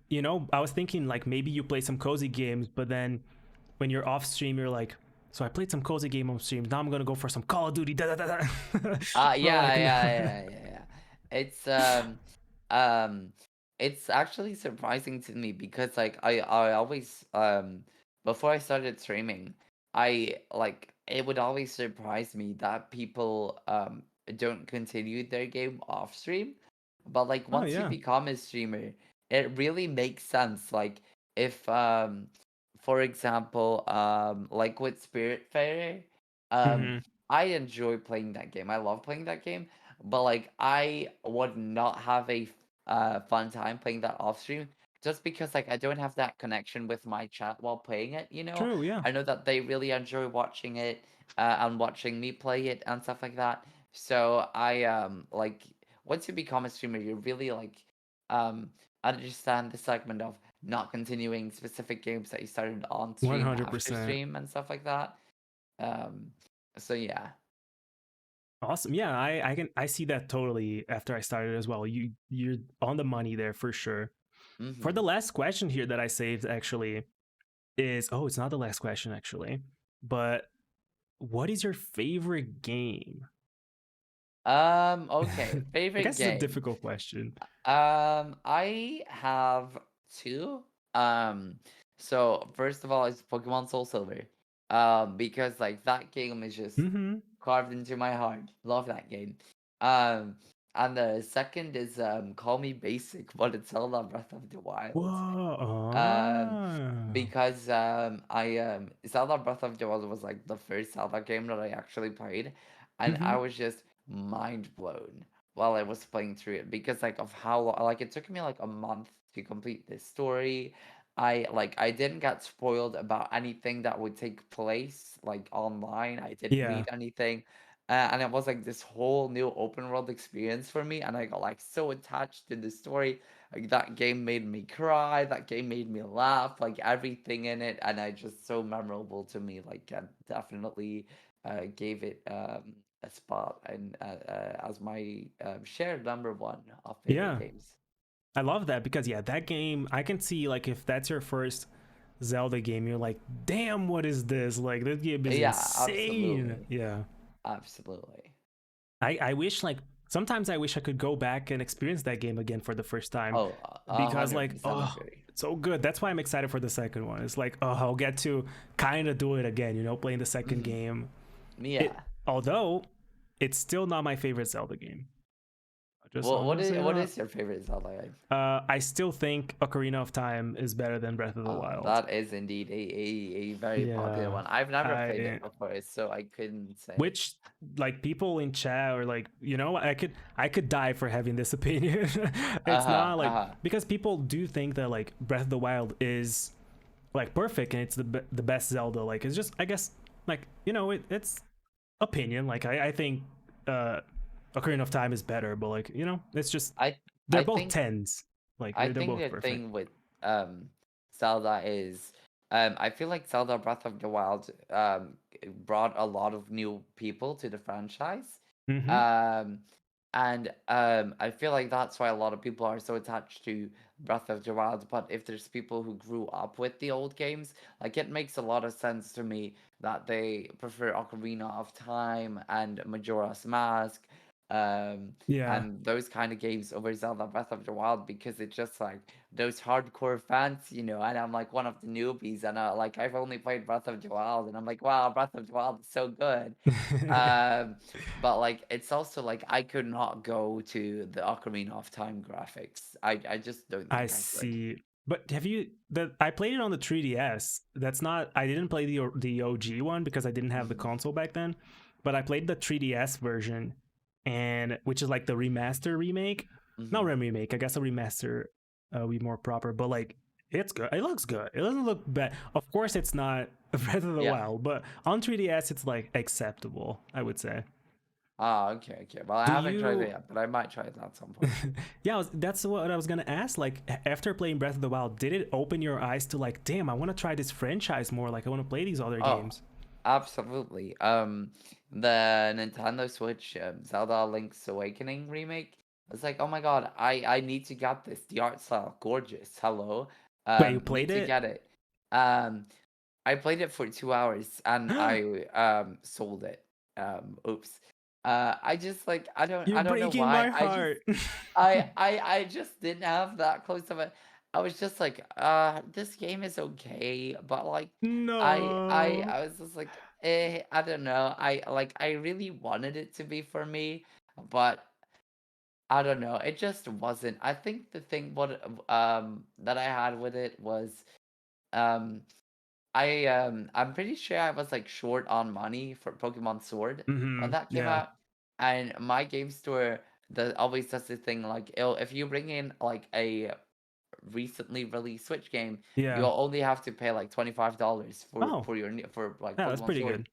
you know, I was thinking like maybe you play some cozy games, but then when you're off stream, you're like, so I played some cozy game on stream. Now I'm gonna go for some Call of Duty. Da, da, da, da. But Yeah, like, no. yeah, yeah, yeah, yeah. It's um it's actually surprising to me because like I always before I started streaming, I like it would always surprise me that people don't continue their game off stream. But like Oh once you yeah. become a streamer, it really makes sense. Like if for example, like with Spiritfarer, um Mm-hmm. I enjoy playing that game. I love playing that game, but like I would not have a fun time playing that off stream just because like I don't have that connection with my chat while playing it, you know? True. Yeah. I know that they really enjoy watching it and watching me play it and stuff like that. So I like once you become a streamer, you really like um understand the segment of not continuing specific games that you started on One stream hundred after percent. stream and stuff like that. Um, so yeah. Awesome. Yeah, I see that totally after I started as well. You're on the money there for sure. For the Mhm. last question here that I saved actually is, oh, it's not the last question actually, but what is your favorite game? Okay. I Favorite guess it's a game. difficult question. I have two. Um, so first of all, it's Pokemon Soul Silver. Because like that game is just Mm-hmm. carved into my heart. Love that game. Um, and the second is Call Me Basic, but it's Zelda Breath of the Wild. Whoa. Um, Ah. because I Zelda Breath of the Wild was like the first Zelda game that I actually played, and Mm-hmm. I was just mind blown while I was playing through it because like of how like it took me like a month to complete this story. I didn't get spoiled about anything that would take place like online. I didn't Yeah. read anything. And it was like this whole new open world experience for me, and I got like so attached to the story. Like that game made me cry, that game made me laugh, like everything in it, and I just so memorable to me. Like I definitely gave it a spot and as my shared number one of favorite Yeah. games. I love that because yeah, that game I can see like if that's your first Zelda game, you're like, damn, what is this? Like this game is Yeah, insane. absolutely, Yeah. absolutely. I wish like sometimes I wish I could go back and experience that game again for the first time Oh, because hundred like percent oh agree. it's so good. That's why I'm excited for the second one. It's like oh I'll get to kind of do it again, you know, playing the second Hmm. game. It Yeah. although it's still not my favorite Zelda game. I'm What gonna is say what that. is your favorite Zelda game? I still think Ocarina of Time is better than Breath of the Wild. That is indeed a very popular Yeah, one. I've never played it I before, so I couldn't say. which like people in chat or like you know I could die for having this opinion. It's Uh-huh, not like uh-huh. because people do think that like Breath of the Wild is like perfect and it's the best Zelda. Like it's just I guess like you know it's opinion. Like I think uh Ocarina of Time is better, but like you know it's just I they're I both think tens. Like I they're think both the perfect. thing with Zelda is I feel like Zelda Breath of the Wild brought a lot of new people to the franchise. Mm-hmm. Um and I feel like that's why a lot of people are so attached to Breath of the Wild. But if there's people who grew up with the old games, like it makes a lot of sense to me that they prefer Ocarina of Time and Majora's Mask. Yeah. And those kind of games over Zelda Breath of the Wild, because it's just like those hardcore fans, and I'm like one of the newbies, and I've only played Breath of the Wild, and I'm like, wow, Breath of the Wild is so good. Um, but like it's also like I could not go to the Ocarina of Time graphics. I just don't I think I could. see. But have you I played it on the 3DS. That's not I didn't play the OG one because I didn't have the Mhm. console back then, but I played the 3DS version, and which is like the remaster remake. Not Mhm. remake, I guess a remaster would be more proper, but like it's good. It looks good. It doesn't look bad. Of course it's not Breath of the Yeah. Wild, but on 3DS it's like acceptable, I would say. Ah, okay, okay. Well, I Do haven't tried it you yet, but I might try it at some point. yeah, that's what I was gonna ask. Like, after playing Breath of the Wild, did it open your eyes to like, damn, I want to try this franchise more. Like, I want to play these other Oh, games. absolutely. The Nintendo Switch Zelda Link's Awakening remake. It's like, oh my God, I need to get this. The art style, gorgeous. Hello. Wait, you Need played to it? get it. Um, I played it for 2 hours and I sold it. Oops. I just like You're I don't know breaking why. my heart. I just didn't have that close of a. I was just like, this game is okay, but like, No. I was just like, I don't know. I really wanted it to be for me, but I don't know. It just wasn't. I think the thing that I had with it was um I'm pretty sure I was like short on money for Pokemon Sword when Mm-hmm. that came Yeah. out, and my game store always does this thing like, if you bring in like a recently released Switch game, Yeah. you'll only have to pay like $25 Oh, for like yeah, that's Pokemon pretty Sword. good.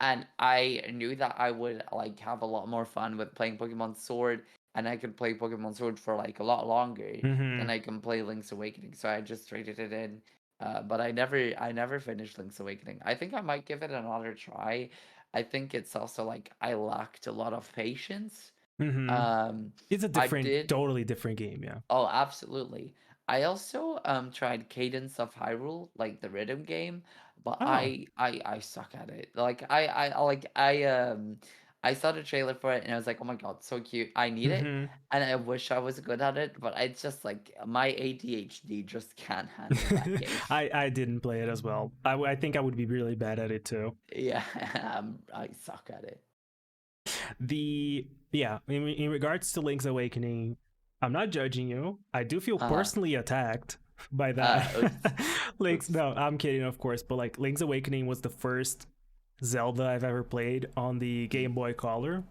And I knew that I would like have a lot more fun with playing Pokemon Sword, and I could play Pokemon Sword for like a lot longer than Mm-hmm. I can play Link's Awakening. So I just traded it in. But I never finished Link's Awakening. I think I might give it another try. I think it's also like I lacked a lot of patience. Mm-hmm. Um, It's a I different, did. totally different game. Yeah. Oh, absolutely. I also tried Cadence of Hyrule, like the rhythm game, but Oh. I suck at it. I saw the trailer for it and I was like, "Oh my God, so cute. I need it." Mm-hmm. And I wish I was good at it, but it's just like my ADHD just can't handle that game. I didn't play it as well. I think I would be really bad at it too. Yeah, I suck at it. The yeah, in regards to Link's Awakening, I'm not judging you. I do feel Uh-huh. personally attacked by that. Oops. Link's Oops. no, I'm kidding, of course, but like Link's Awakening was the first Zelda I've ever played on the Game Boy Color,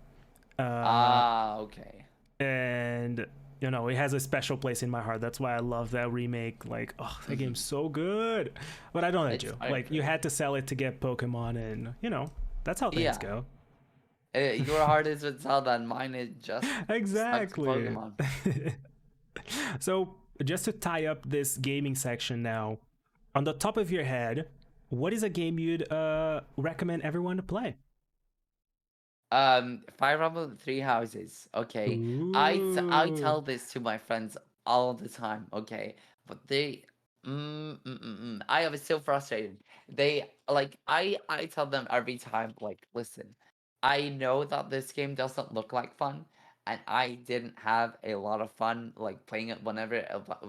uh, Ah, okay. and it has a special place in my heart. That's why I love that remake. Like, oh, that game's so good. But I don't let It's you. very Like, you pretty. had to sell it to get Pokemon, and that's how things Yeah. go. Your heart is with Zelda, and mine is just stuck to Exactly. Pokemon. So, just to tie up this gaming section now, on the top of your head, what is a game you'd recommend everyone to play? Fire Emblem Three Houses. Okay, I Ooh. tell this to my friends all the time. Okay, but I was so frustrated. They like I tell them every time like, listen, I know that this game doesn't look like fun, and I didn't have a lot of fun like playing it whenever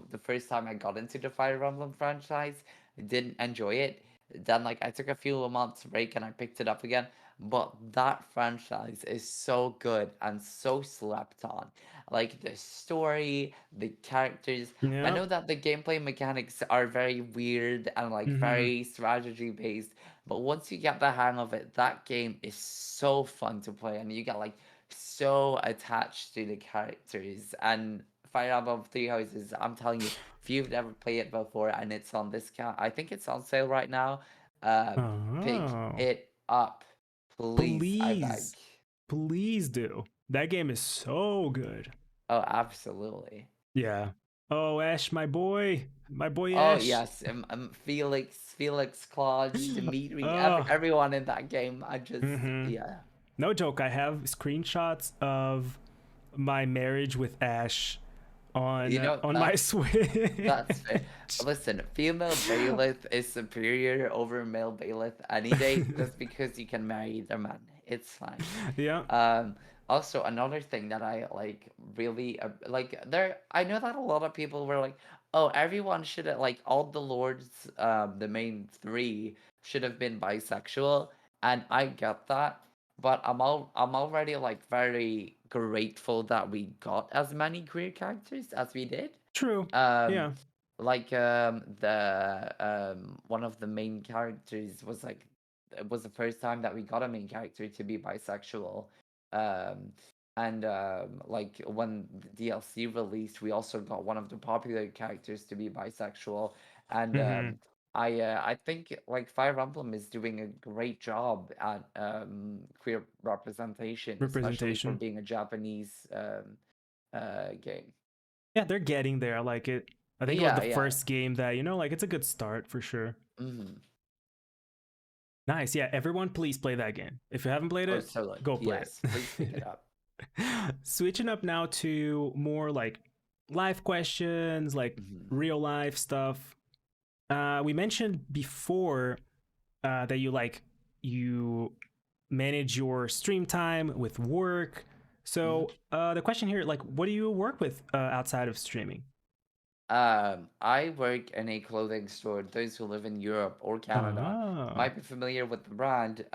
the first time I got into the Fire Emblem franchise. I didn't enjoy it. Then like I took a few months break and I picked it up again, but that franchise is so good and so slept on. Like the story, the characters. I Yep. know that the gameplay mechanics are very weird and like Mm-hmm. very strategy based, but once you get the hang of it, that game is so fun to play and you get like so attached to the characters. And Fire Emblem Three Houses, I'm telling you, if you've never played it before and it's on discount, I think it's on sale right now. Pick Oh. it up. Please, I beg. Please. Please do. That game is so good. Oh, absolutely. Yeah. Oh, Ash, my boy. My boy Oh Ash. yes, Felix, Claude, Dimitri, Oh. everyone in that game. I just, Mm-hmm. yeah. No joke. I have screenshots of my marriage with Ash You know on my that that's Switch. fair. Listen, female bailiff is superior over male bailiff any day, just because you can marry either man. It's fine. Yeah. Um, Also, another thing that I like really like there, I know that a lot of people were like, "Oh, everyone should have like all the lords, the main three should have been bisexual," and I get that, but I'm already like very grateful that we got as many queer characters as we did. True. Um, Yeah. like the one of the main characters was like it was the first time that we got a main character to be bisexual. Um, and like when the DLC released, we also got one of the popular characters to be bisexual. And Hmm. I think like Fire Emblem is doing a great job at queer representation, especially for Representation. being a Japanese game. Yeah, they're getting there. I like it. I think like Yeah, the yeah. first game that, like it's a good start for sure. Hmm. Nice. Yeah, everyone please play that game. If you haven't played Oh, it, so go play yes, please pick it it. up. Switching up now to more like life questions, like Hmm. real life stuff. We mentioned before that you manage your stream time with work. Hmm. So the question here, like, what do you work with outside of streaming? I work in a clothing store. Those who live in Europe or Canada Oh, might be familiar with the brand.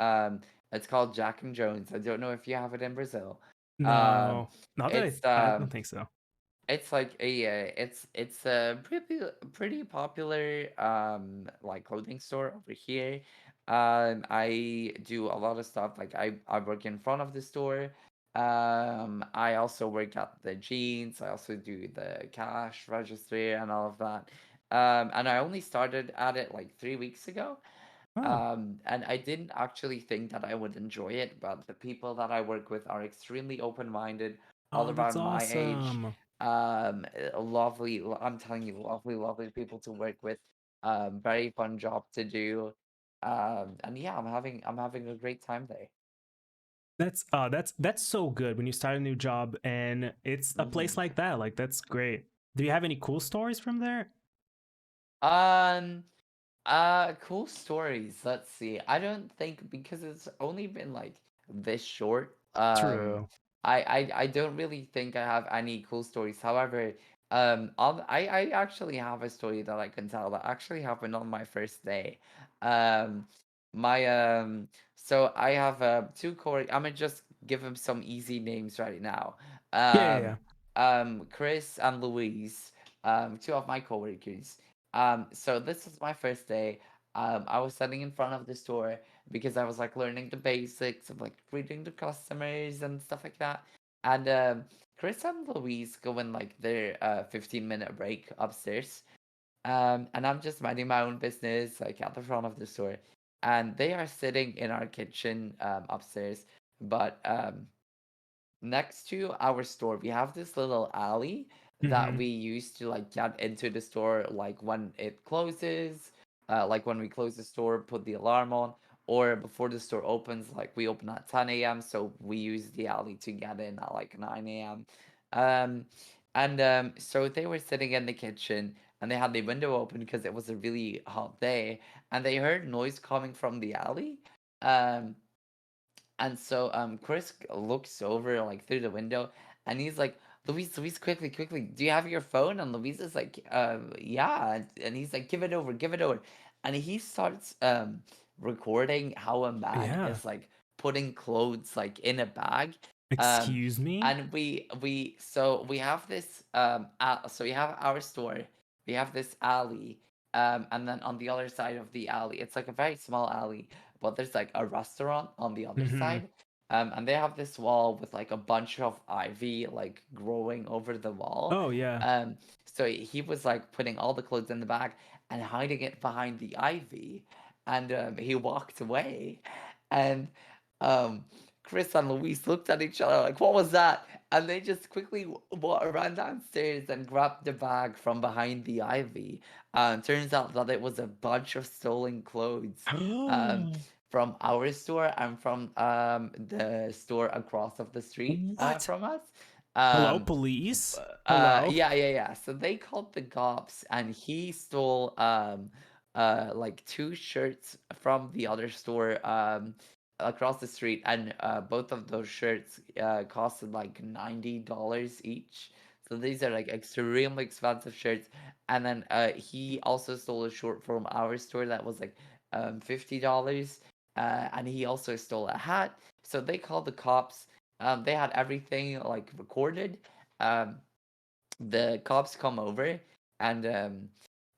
It's called Jack and Jones. I don't know if you have it in Brazil. Um, no, not that it's I don't think so. it's like it's a pretty popular like clothing store over here. I do a lot of stuff like I work in front of the store. I also work at the jeans. I also do the cash register and all of that. And I only started at it like 3 weeks ago. Oh, And I didn't actually think that I would enjoy it, but the people that I work with are extremely open-minded, all oh, that's around my age. awesome. Lovely, I'm telling you, lovely, lovely people to work with. Very fun job to do. And yeah, I'm having a great time there. That's so good when you start a new job and it's a place Hmm. like that. Like that's great. Do you have any cool stories from there? Um, cool stories. Let's see. I don't think because it's only been like this short. True. I don't really think I have any cool stories. However, I actually have a story that I can tell that actually happened on my first day. Um, my so I have two core. I'm gonna just give them some easy names right now. Yeah, yeah, yeah. Chris and Louise, two of my coworkers. So this is my first day. I was standing in front of the store because I was like learning the basics of like greeting the customers and stuff like that. And Chris and Louise go in like their 15-minute break upstairs. And I'm just minding my own business, like at the front of the store. And they are sitting in our kitchen upstairs. But next to our store, we have this little alley that Mm-hmm. we use to like get into the store, like when it closes, like when we close the store, put the alarm on, or before the store opens, like we open at 10 a.m. So we use the alley to get in at like 9 a.m. Um, and so they were sitting in the kitchen and they had the window open because it was a really hot day, and they heard noise coming from the alley. Um, and so Chris looks over like through the window and he's like, Louise, quickly, quickly, do you have your phone? And Louise is like, yeah. And he's like, give it over, give it over. And he starts recording how a man Yeah. is like putting clothes like in a bag. Um Excuse me? and we have this so we have our store, we have this alley, and then on the other side of the alley, it's like a very small alley, but there's like a restaurant on the other Mm-hmm. side. And they have this wall with like a bunch of ivy like growing over the wall. Oh yeah. Um, so he was like putting all the clothes in the bag and hiding it behind the ivy, and he walked away, and um, Chris and Luis looked at each other like, "What was that?" And they just quickly ran downstairs and grabbed the bag from behind the ivy. Turns out that it was a bunch of stolen clothes. Um, from our store and from the store across of the street What? from us. Hello, Um, police? Hello? yeah. So they called the cops, and he stole like two shirts from the other store. across the street, and both of those shirts costed like $90 each. So these are like extremely expensive shirts. And then he also stole a shirt from our store that was like $50. And he also stole a hat. So they called the cops. They had everything like recorded. Um, the cops come over, and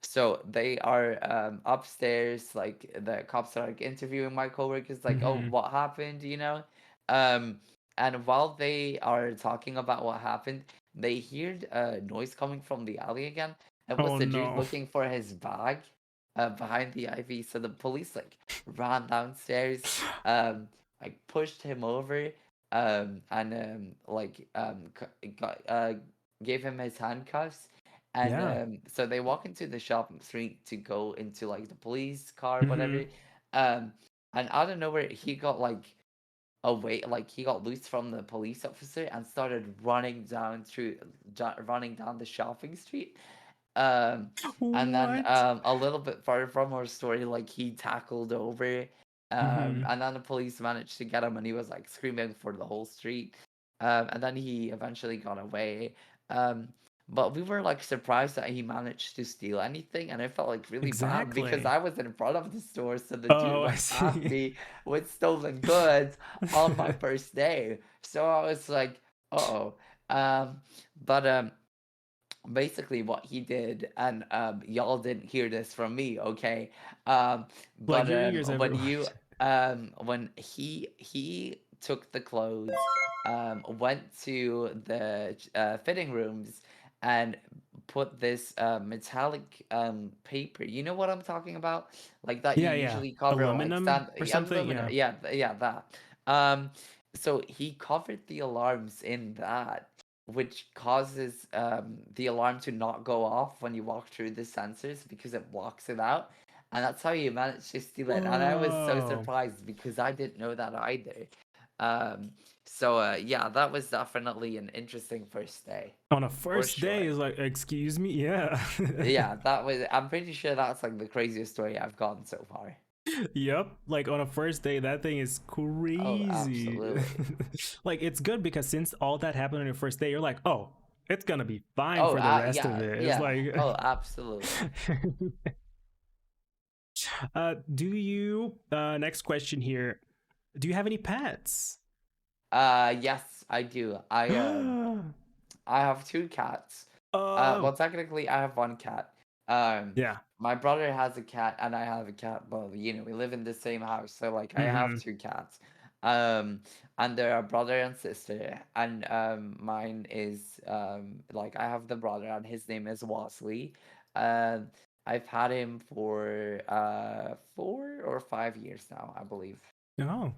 so they are upstairs, like the cops are like interviewing my coworkers, like, oh, Mm-hmm. what happened, um and while they are talking about what happened, they heard a noise coming from the alley again. It was Oh the dude no. looking for his bag behind the ivy. So the police like ran downstairs, like pushed him over, and gave him his handcuffs. And Yeah. so they walk into the shopping street to go into like the police car, Mm-hmm. whatever. Um, and out of nowhere, he got like away, like he got loose from the police officer and started running down the shopping street. Um, and then What? a little bit further from our story, like he tackled over, Mm-hmm. and then the police managed to get him, and he was like screaming for the whole street. And then he eventually got away. Um, but we were like surprised that he managed to steal anything, and I felt like really bad because Exactly. I was in front of the store, so the dude Oh, I went past see. me with stolen goods on my first day. So I was like, uh-oh. Um, but basically what he did, and y'all didn't hear this from me, okay? Plug But your ears, when everyone. you when he took the clothes, went to the fitting rooms, and put this metallic paper, you know what I'm talking about, like that you Yeah, yeah. usually cover like Aluminum or something. aluminum, Yeah. yeah, yeah, that. um so he covered the alarms in that, which causes the alarm to not go off when you walk through the sensors because it blocks it out. And that's how you manage to steal it. And I was so Whoa. surprised because I didn't know that either. Um, so yeah, that was definitely an interesting first day, On a for first day sure. is like, excuse me. Yeah. Yeah, that was. I'm pretty sure that's like the craziest story I've gotten so far. Yep. Like on a first day, that thing is Oh, crazy. absolutely. Like it's good because since all that happened on your first day, you're like, oh, it's gonna be fine Oh, for the rest of yeah, it. It's yeah. like, Oh, absolutely. do you? Next question here. Do you have any pets? Yes, I do. I have two cats. Oh, Well, technically, I have one cat. Um, yeah. my brother has a cat, and I have a cat. But we live in the same house, so like I have Mm-hmm. two cats. Um, and they're a brother and sister. And mine is like I have the brother, and his name is Wasley. Um, I've had him for 4 or 5 years now, I believe. Oh,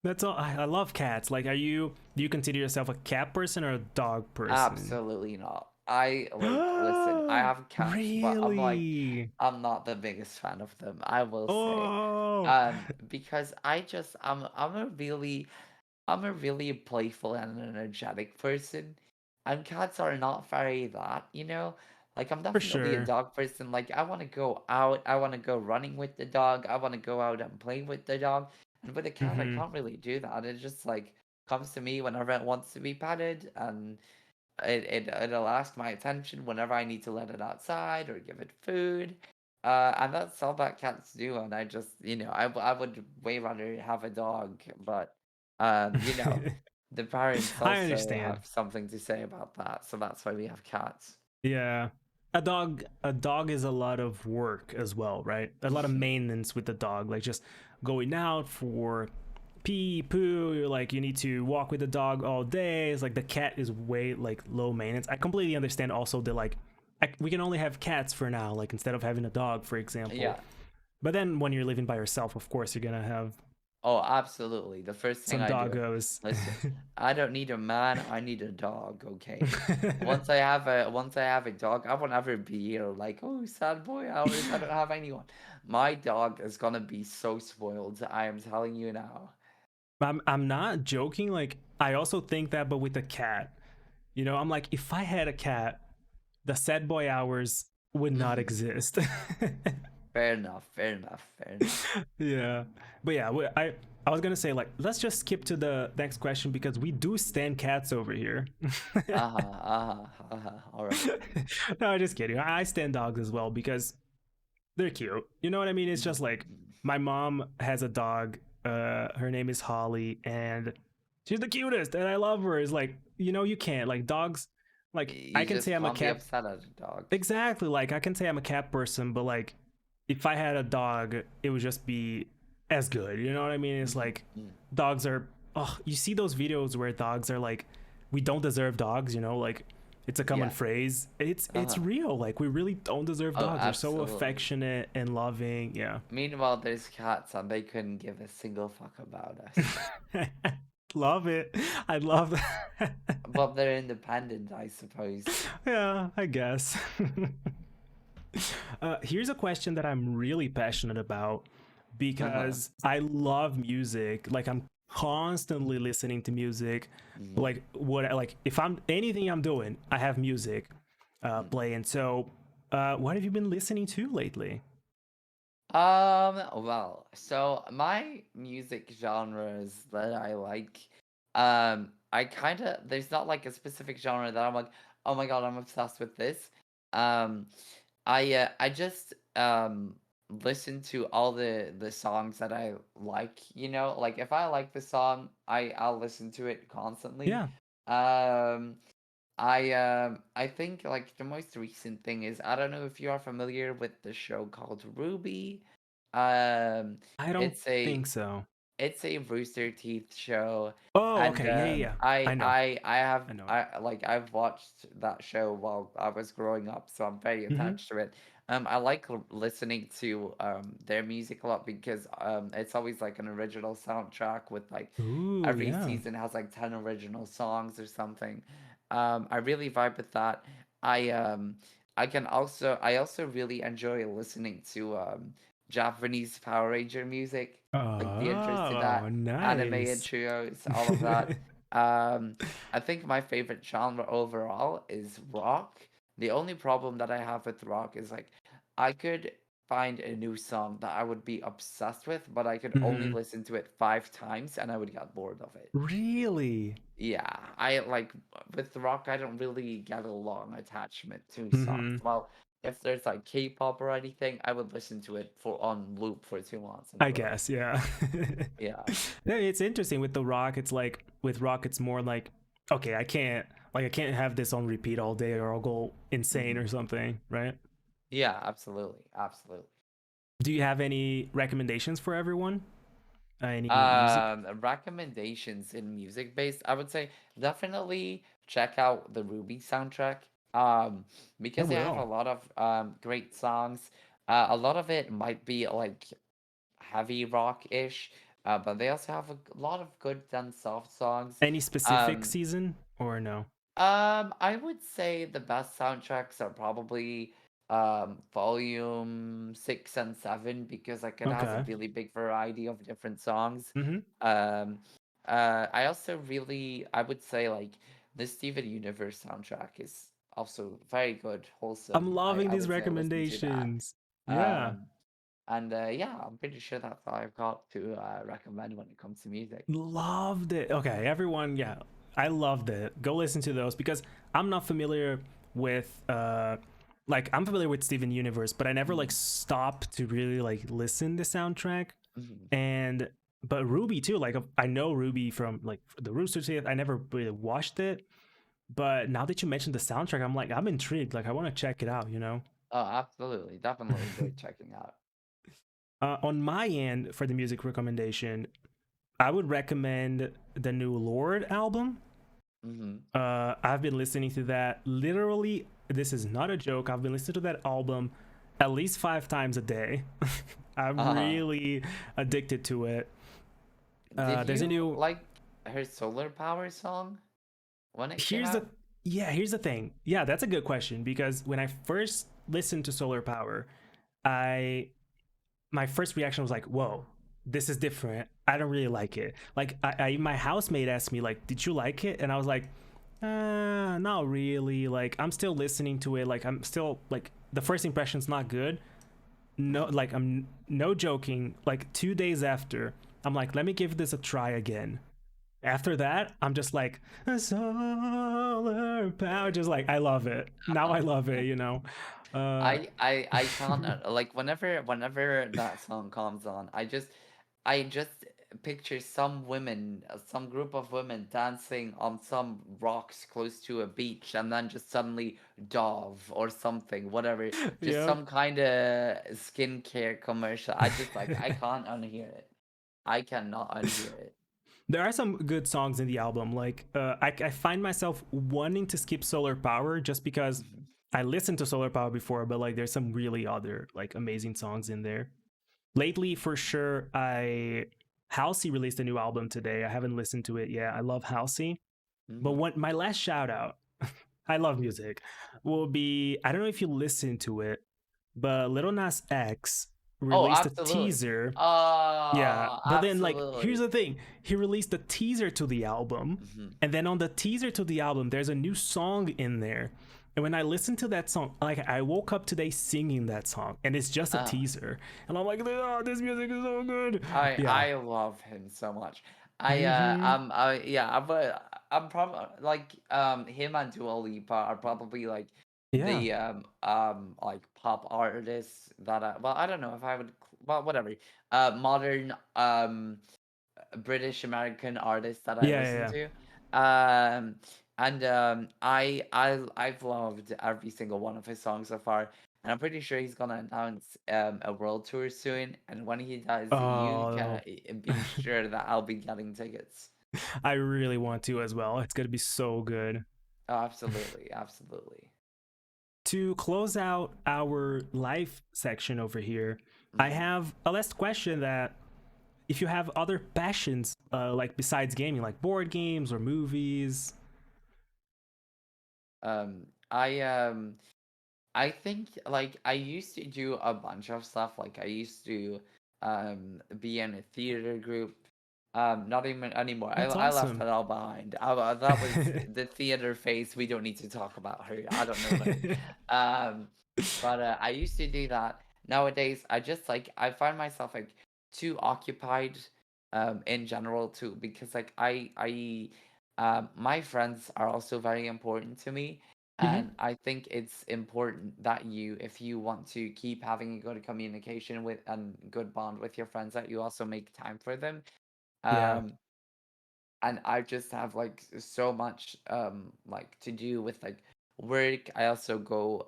that's all. I love cats. Like, do you consider yourself a cat person or a dog person? Absolutely not. I like listen, I have cats, but Really? I'm not the biggest fan of them, I will say. Oh, Because I'm a really playful and energetic person, and cats are not very that. Like I'm for definitely a sure. dog person. Like I want to go out, I want to go running with the dog, I want to go out and play with the dog. And with a cat, I Mm-hmm. can't really do that. It just like comes to me whenever it wants to be petted, and it'll ask my attention whenever I need to let it outside or give it food. And that's all that cats do. And I just, I would way rather have a dog, but the parents I also understand. have something to say about that, so that's why we have cats. Yeah. A dog is a lot of work as well, right? A lot of maintenance with the dog, like just going out for pee, poo, you're like you need to walk with the dog all day. It's like the cat is way like low maintenance. I completely understand also that like we can only have cats for now, like instead of having a dog, for example. Yeah. But then when you're living by yourself, of course you're gonna have Oh, absolutely. The first thing some I do. doggos. Listen, I don't need a man, I need a dog, okay? Once I have a dog, I won't ever be here like, oh, sad boy hours, I don't have anyone. My dog is gonna be so spoiled, I am telling you now. I'm not joking. Like I also think that, but with a cat, I'm like if I had a cat, the sad boy hours would not exist. Fair enough. Fair enough. Fair enough. Yeah, but yeah, I was gonna say, like, let's just skip to the next question because we do stand cats over here. All right. No, just kidding. I stand dogs as well because they're cute. You know what I mean? It's just like Mhm. my mom has a dog. Her name is Holly, and she's the cutest, and I love her. It's like, you can't like dogs. Like I You can just say I'm a can't be cat. upset at a dog. Exactly. Like I can say I'm a cat person, but like if I had a dog, it would just be as good. You know what I mean? It's Mhm, like mm. dogs are. Oh, you see those videos where dogs are like, we don't deserve dogs. Like it's a common Yeah. phrase. It's Uh-huh. real. Like we really don't deserve Oh, dogs. They're so absolutely. affectionate and loving. Yeah. Meanwhile, there's cats and they couldn't give a single fuck about us. Love it. I love that. But they're independent, I suppose. Yeah, I guess. Here's a question that I'm really passionate about Uh-huh. because I love music. Like I'm constantly listening to music. Mhm, Like like if I'm anything I'm doing, I have music mhm. playing. So, what have you been listening to lately? Well, so my music genres that I like, I kind of there's not like a specific genre that I'm like, oh my God, I'm obsessed with this. Um, I just listen to all the songs that I like, like if I like the song, I'll listen to it constantly. Yeah, Um, I think like the most recent thing is I don't know if you are familiar with the show called Ruby. Um, I don't it's a think so. it's a Rooster Teeth show, Oh, and okay. Yeah, yeah, yeah. I know. I know it. I've watched that show while I was growing up, so I'm very Mm-hmm. attached to it. I like listening to their music a lot because it's always like an original soundtrack with like Ooh, every yeah. season has like 10 original songs or something. I really vibe with that. I um I also really enjoy listening to Japanese Power Ranger music, like the intros to Oh, that, anime nice. intros, all of that. Um, I think my favorite genre overall is rock. The only problem that I have with rock is like I could find a new song that I would be obsessed with, but I could only Hmm. listen to it 5 times and I would get bored of it. Really? Yeah, I like with rock, I don't really get a long attachment to songs. Hmm. Well, if there's like K-pop or anything, I would listen to it for on loop for 2 months in a I row. guess, yeah. Yeah. Yeah, it's interesting with the rock. It's like with rock, it's more like, okay, I can't have this on repeat all day or I'll go insane Hmm. or something, right? Yeah, absolutely. Absolutely. Do you have any recommendations for everyone? Any music? Recommendations in music based, I would say definitely check out the Ruby soundtrack. I Because they have a will. lot of great songs. A lot of it might be like heavy rock-ish, but they also have a lot of good and soft songs. Any specific Um, season or no? I would say the best soundtracks are probably volume 6 and 7 because like it has a Okay. really big variety of different songs. Hmm. Um, I also really I would say like the Steven Universe soundtrack is also very good, I'm wholesome. loving I these would say listen to that. recommendations. Yeah. Um, and yeah, I'm pretty sure that's all I've got to recommend when it comes to music. Loved it. Okay, everyone, yeah. I loved it. Go listen to those because I'm not familiar with like I'm familiar with Steven Universe, but I never like Mhm, stopped to really like listen to soundtrack. mhm. And but Ruby too, like I know Ruby from like the Rooster Teeth. I never really watched it, but now that you mentioned the soundtrack, I'm like I'm intrigued. Like I want to check it out. Oh, absolutely. Definitely worth checking out. On my end for the music recommendation, I would recommend the new Lord album. Hmm. I've been listening to that literally. This is not a joke. I've been listening to that album at least 5 times a day. I'm Uh, really addicted to it. did There's a you new. like her Solar Power song when it came Here's the. out? Yeah, here's the thing. Yeah, that's a good question because when I first listened to Solar Power, I my first reaction was like, "Whoa, this is different. I don't really like it." Like, my housemate asked me, like, "Did you like it?" And I was like, not really. Like, I'm still listening to it. Like, I'm still like the first impression's not good. no, like I'm no joking, like 2 days after, I'm like, let me give this a try again. After that, I'm just like, solar power, just like, I love it. Now I love it, you know. Uh I can't like whenever that song comes on, I just picture some women, some group of women dancing on some rocks close to a beach, and then just suddenly Dove or something, whatever, just yep. some kind of skincare commercial. I can't unhear it. I cannot unhear it. There are some good songs in the album. Like, I find myself wanting to skip Solar Power just because Mhm. I listened to Solar Power before, but like, there's some really other like amazing songs in there. Lately, for sure, I Halsey released a new album today. I haven't listened to it yet. I love Halsey, but Mhm. what my last shout out, I love music, will be, I don't know if you listen to it, but Little Nas X Oh, released a absolutely. teaser. Yeah, Oh, but then like here's absolutely. the thing. He released a teaser to the album, Mhm. and then on the teaser to the album there's a new song in there. And when I listened to that song, like I woke up today singing that song, and it's just a Uh, teaser. And I'm like, "Oh, this music is so good." I Yeah. I love him so much. Mhm. Yeah, I'm probably like him and Dua Lipa are probably like Yeah. the like pop artists that I don't know if I would well whatever modern British American artists that I Yeah, yeah, listen yeah. to. And I've loved every single one of his songs so far. And I'm pretty sure he's gonna announce a world tour soon. And when he does, you can Oh, be sure that I'll be getting tickets. I really want to as well. It's gonna be so good. Oh, absolutely, absolutely. To close out our life section over here, I Hmm. have a last question that if you have other passions, like besides gaming, like board games or movies. Um, I um, I think like I used to do a bunch of stuff. Like I used to be in a theater group. Not even anymore. That's I left awesome. that all behind. That was the theater phase. We don't need to talk about her. I don't know her. Um, but I used to do that. Nowadays, I just like I find myself like too occupied in general too because like my friends are also very important to me. Hmm. And I think it's important that you, if you want to keep having a good communication with and good bond with your friends, that you also make time for them. Yeah. Um, and I just have like so much like to do with like work. I also go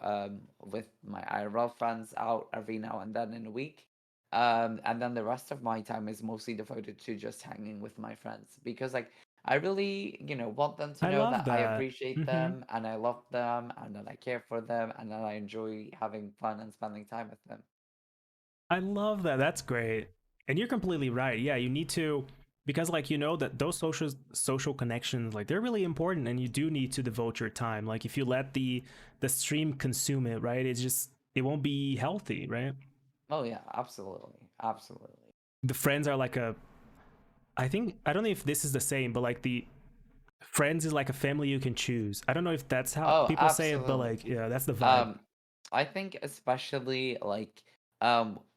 with my IRL friends out every now and then in a week. And then the rest of my time is mostly devoted to just hanging with my friends because like I really, want them to I know love that I that. appreciate Hmm. them and I love them and that I care for them and that I enjoy having fun and spending time with them. I love that. That's great. And you're completely right. Yeah, you need to, because like you know that those social connections, like they're really important, and you do need to devote your time. Like if you let the stream consume it, right? It's just, it won't be healthy, right? Oh yeah, absolutely. Absolutely. The friends are like a, I think, I don't know if this is the same, but like the friends is like a family you can choose. I don't know if that's how Oh, people say it, but absolutely. like yeah, that's the vibe. Um, I think especially like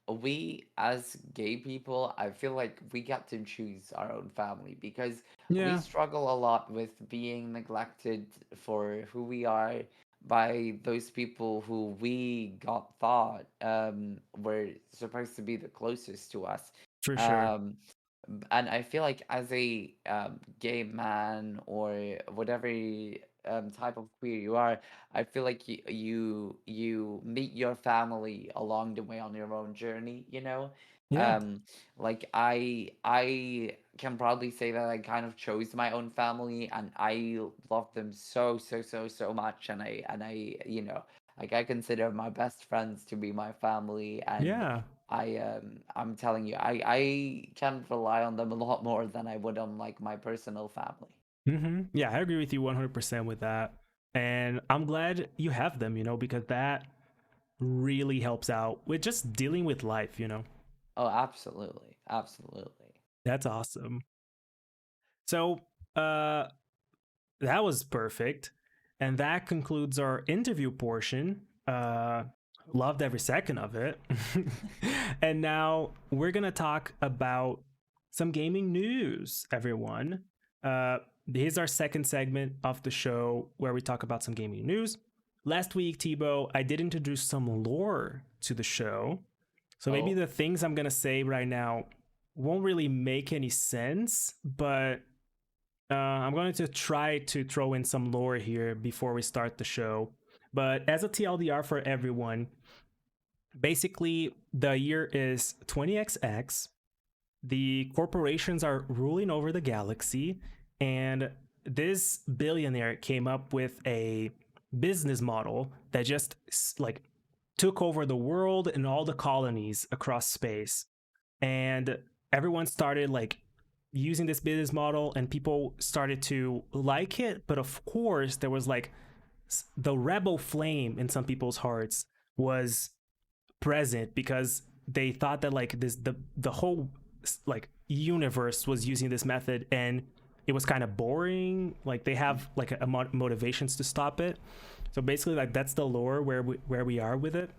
we as gay people, I feel like we get to choose our own family because we Yeah. struggle a lot with being neglected for who we are by those people who we got thought were supposed to be the closest to us. For sure. Um, and I feel like as a gay man or whatever type of queer you are, I feel like you meet your family along the way on your own journey, you know? Yeah. Um like I can probably say that I kind of chose my own family and I love them so much and like I consider my best friends to be my family and Yeah. I'm telling you I can rely on them a lot more than I would on like my personal family. Yeah, I agree with you 100% with that. And I'm glad you have them, because that really helps out with just dealing with life. Oh, absolutely. Absolutely. That's awesome. So, uh that was perfect. And that concludes our interview portion. Loved every second of it. And now we're gonna talk about some gaming news, everyone. Here's our second segment of the show where we talk about some gaming news. Last week, Tebow, I did introduce some lore to the show. So maybe the things I'm gonna say right now won't really make any sense, but I'm going to try to throw in some lore here before we start the show. But as a TLDR for everyone, basically the year is 20XX. The corporations are ruling over the galaxy, and this billionaire came up with a business model that just like took over the world and all the colonies across space. And everyone started like using this business model, and people started to like it. But of course, there was like the rebel flame in some people's hearts was present because they thought that like the whole like universe was using this method and it was kind of boring. Like they have like a motivations to stop it. So basically, like that's the lore where we are with it.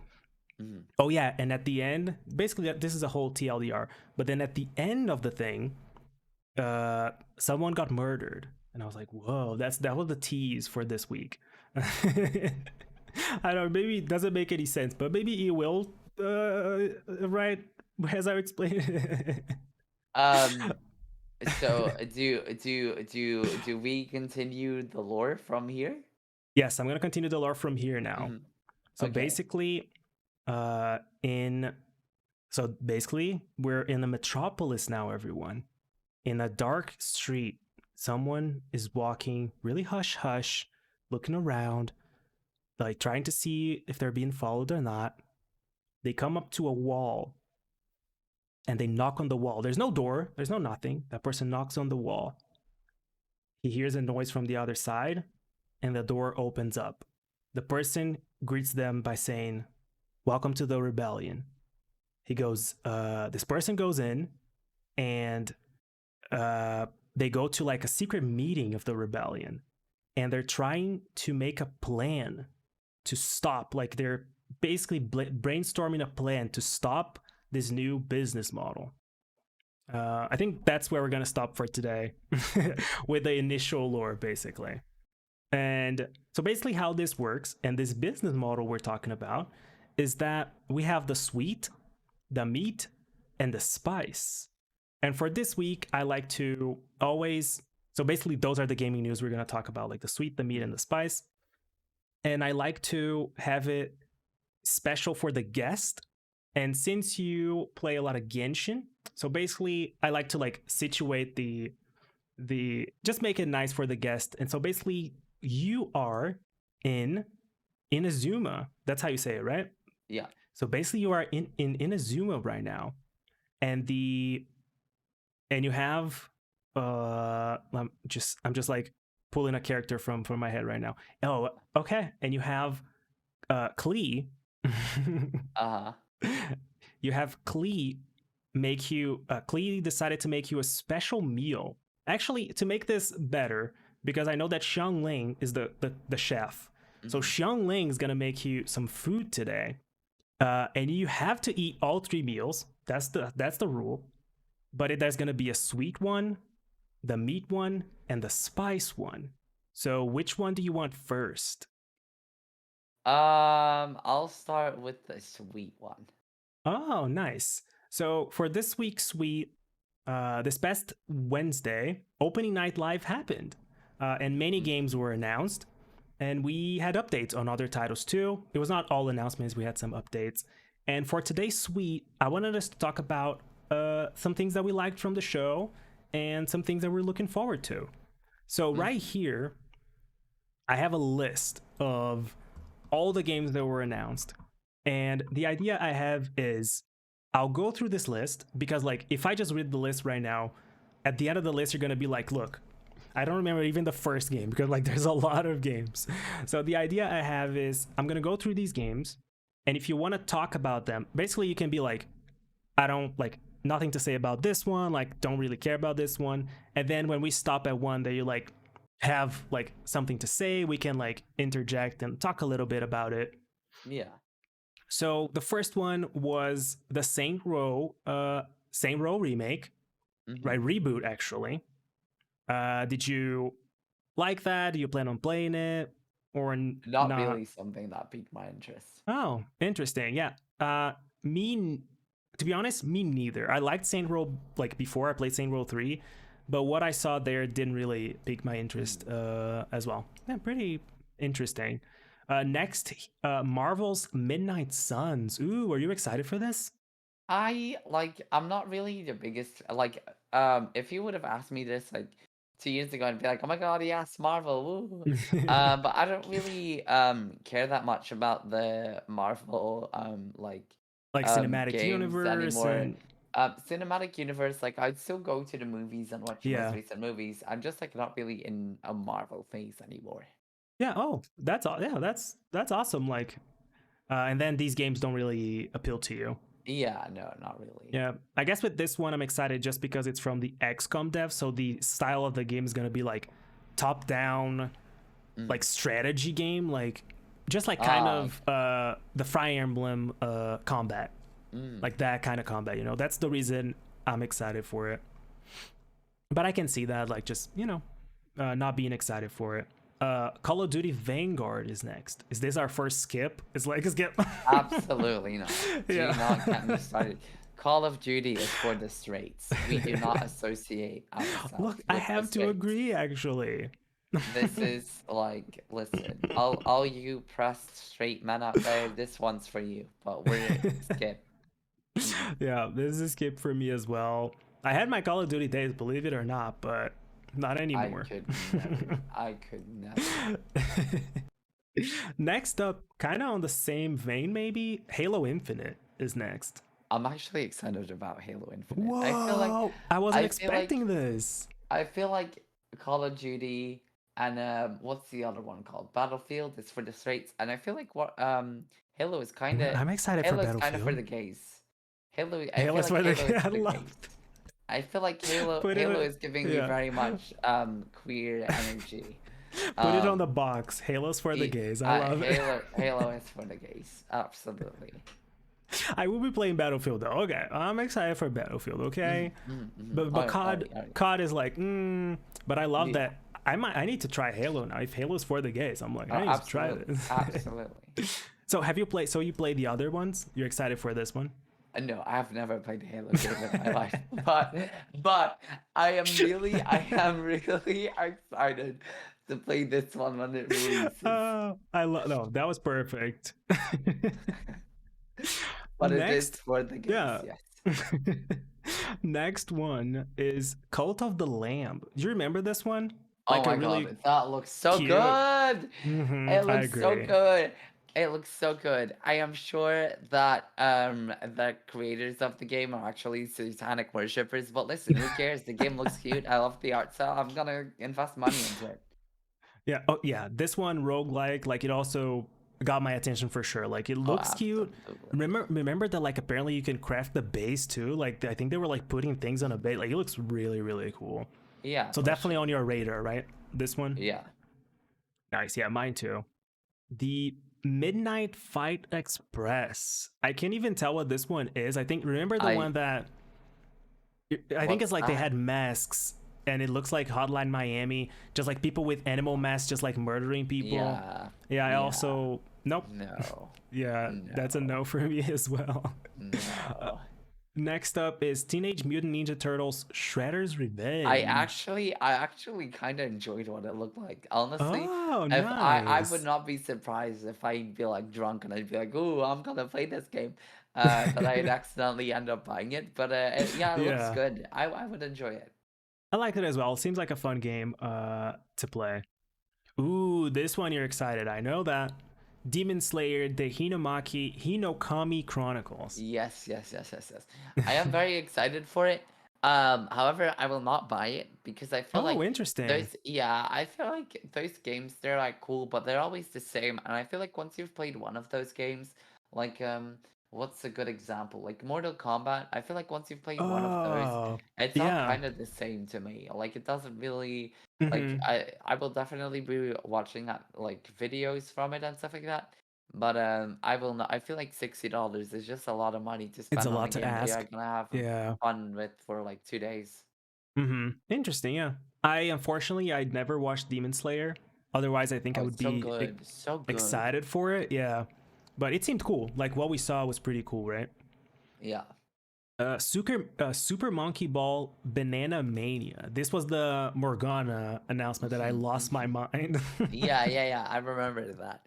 Mm-hmm. Oh yeah, and at the end, basically this is a whole TLDR. But then at the end of the thing, someone got murdered, and I was like, whoa, that was the tease for this week. I don't know, maybe it doesn't make any sense, but maybe it will, right, as I explained. So do we continue the lore from here? Yes, I'm gonna continue the lore from here now. Mm-hmm. So basically, we're in the metropolis now, everyone. In a dark street, someone is walking really hush hush, looking around, like trying to see if they're being followed or not. They come up to a wall and they knock on the wall. There's no door, there's no nothing. That person knocks on the wall. He hears a noise from the other side and the door opens up. The person greets them by saying, "Welcome to the rebellion." This person goes in, and they go to like a secret meeting of the rebellion, and they're trying to make a plan to stop, like they're basically brainstorming a plan to stop this new business model. I think that's where we're going to stop for today with the initial lore, basically. And so basically how this works, and this business model we're talking about, is that we have the sweet, the meat, and the spice. And for this week, I like to always... So basically, those are the gaming news we're going to talk about, like the sweet, the meat, and the spice. And I like to have it special for the guest. And since you play a lot of Genshin, so basically, I like to like situate the just make it nice for the guest. And so basically, you are in Inazuma. That's how you say it, right? Yeah. So basically, you are in Inazuma right now, and you have I'm just like pulling a character from my head right now. Oh, okay. And you have Klee. Uh-huh. You have Klee make you Klee decided to make you a special meal. Actually, to make this better, because I know that Xiangling is the chef. Mm-hmm. So Xiangling is gonna make you some food today. And you have to eat all 3 meals. That's the rule. But there's gonna be a sweet one, the meat one, and the spice one. So which one do you want first? I'll start with the sweet one. Oh, nice. So for this week's sweet, this past Wednesday, opening night live happened, and many games were announced, and we had updates on other titles too. It was not all announcements; we had some updates. And for today's sweet, I wanted us to talk about some things that we liked from the show and some things that we're looking forward to. So right here, I have a list of all the games that were announced. And the idea I have is I'll go through this list because like if I just read the list right now, at the end of the list, you're going to be like, look, I don't remember even the first game because like there's a lot of games. So the idea I have is I'm going to go through these games. And if you want to talk about them, basically you can be like, I don't like nothing to say about this one, like don't really care about this one. And then when we stop at one that you like have like something to say, we can like interject and talk a little bit about it. Yeah. So the first one was the Saint Row remake, right? Reboot actually. Did you like that? Do you plan on playing it or Not not? really something that piqued my interest. Oh, interesting. Yeah. Me, to be honest, me neither. I liked Saint Row like before. I played Saint Row 3, but what I saw there didn't really pique my interest as well. Yeah, pretty interesting. Next, Marvel's Midnight Suns. Ooh, are you excited for this? I'm not really the biggest like if you would have asked me this like 2 years ago, I'd be like, oh my god, yes, Marvel, woo. But I don't really care that much about the Marvel Like cinematic games universe anymore. and Cinematic universe, like I'd still go to the movies and watch the most yeah. recent movies. I'm just like not really in a Marvel phase anymore. Yeah, oh, that's all. Yeah, that's awesome. Like and then these games don't really appeal to you. Yeah, no, not really. Yeah, I guess with this one, I'm excited just because it's from the XCOM dev. So the style of the game is gonna be like top down, like strategy game, like just like kind Ah, of the Fire Emblem combat, like that kind of combat. You know, that's the reason I'm excited for it. But I can see that, like, just not being excited for it. Call of Duty Vanguard is next. Is this our first skip? It's like a skip. absolutely not. Do Yeah. not get me started. Call of Duty is for the straights. We do not associate ourselves Look, I with the have to straights. agree, actually. This is like, listen, all you pressed straight men out there, this one's for you. But we're skip. Yeah, this is a skip for me as well. I had my Call of Duty days, believe it or not, but not I anymore. could never. I could never. Next up, kind of on the same vein, maybe Halo Infinite is next. I'm actually excited about Halo Infinite. Whoa! I wasn't I feel like expecting this. I feel like Call of Duty and what's the other one called? Battlefield is for the straights, and I feel like what Halo is kind of I'm excited for for Battlefield. the gays. I Halo feel is like for the. Halo is I for the love. gays. I feel like Halo Put it. is giving me Yeah. very much queer energy. Put it on the Um, box. Halo's for the gays. I love it. Halo is for the gays. Absolutely. I will be playing Battlefield though. Okay, I'm excited for Battlefield. Okay, but Oh, COD yeah. COD is like, but I love Yeah. that. I need to try Halo now. If Halo's for the gays, I'm like, I need to try Absolutely. this. Absolutely. So have you played? So you played the other ones? You're excited for this one? No, I have never played a Halo game in my life, but I am really excited to play this one when it releases. I love. No, that was perfect. But it is Next, for the games, yeah. yes. Next one is Cult of the Lamb. Do you remember this one? Oh Like a my really god, that looks so cute. good! It I looks so agree. good. It looks so good. I am sure that the creators of the game are actually satanic worshippers, but listen, who cares? The game looks cute. I love the art style. I'm gonna invest money into it. Yeah. Oh, yeah. This one, roguelike, like it also got my attention for sure. Like it Oh, looks cute. absolutely. Remember that like apparently you can craft the base too. Like I think they were like putting things on a base. Like it looks really really cool. Yeah, So for definitely sure. on your radar, right? This one. Yeah. Nice. Yeah, mine too. The Midnight Fight Express. I can't even tell what this one is. I think remember the one that I think What's it's like they that? had masks and it looks like Hotline Miami, just like people with animal masks, just like murdering people. Yeah. Yeah, I Yeah. also nope. No. Yeah, that's a no for me as well. No. Next up is Teenage Mutant Ninja Turtles Shredder's Revenge. I actually kind of enjoyed what it looked like. Honestly, Oh, if I would nice. not be surprised if I'd be like drunk and I'd be like, "Ooh, I'm gonna play this game," that I'd accidentally end up buying it. But yeah, it looks Yeah, good. I would enjoy it. I like it as well. Seems like a fun game to play. Ooh, this one you're excited. I know that. Demon Slayer, the Hinokami Chronicles. Yes, yes, yes, yes, yes. I am very excited for it. However, I will not buy it because I feel Oh, like interesting. I feel like those games, they're like cool, but they're always the same. And I feel like once you've played one of those games, like what's a good example? Like Mortal Kombat, I feel like once you've played one of those, Oh, it's all yeah. kind of the same to me. Like it doesn't really like Hmm. I will definitely be watching that like videos from it and stuff like that. But I will not. I feel like $60 is just a lot of money to It's a spend on a lot to game that you're ask. gonna have Yeah. fun with for like 2 days. Interesting. Yeah. Unfortunately I'd never watched Demon Slayer. Otherwise, I think I Oh, would it's so be good, so good. excited for it. Yeah. But it seemed cool. Like what we saw was pretty cool, right? Yeah. Super Monkey Ball Banana Mania. This was the Morgana announcement that I lost my mind. Yeah. I remember that.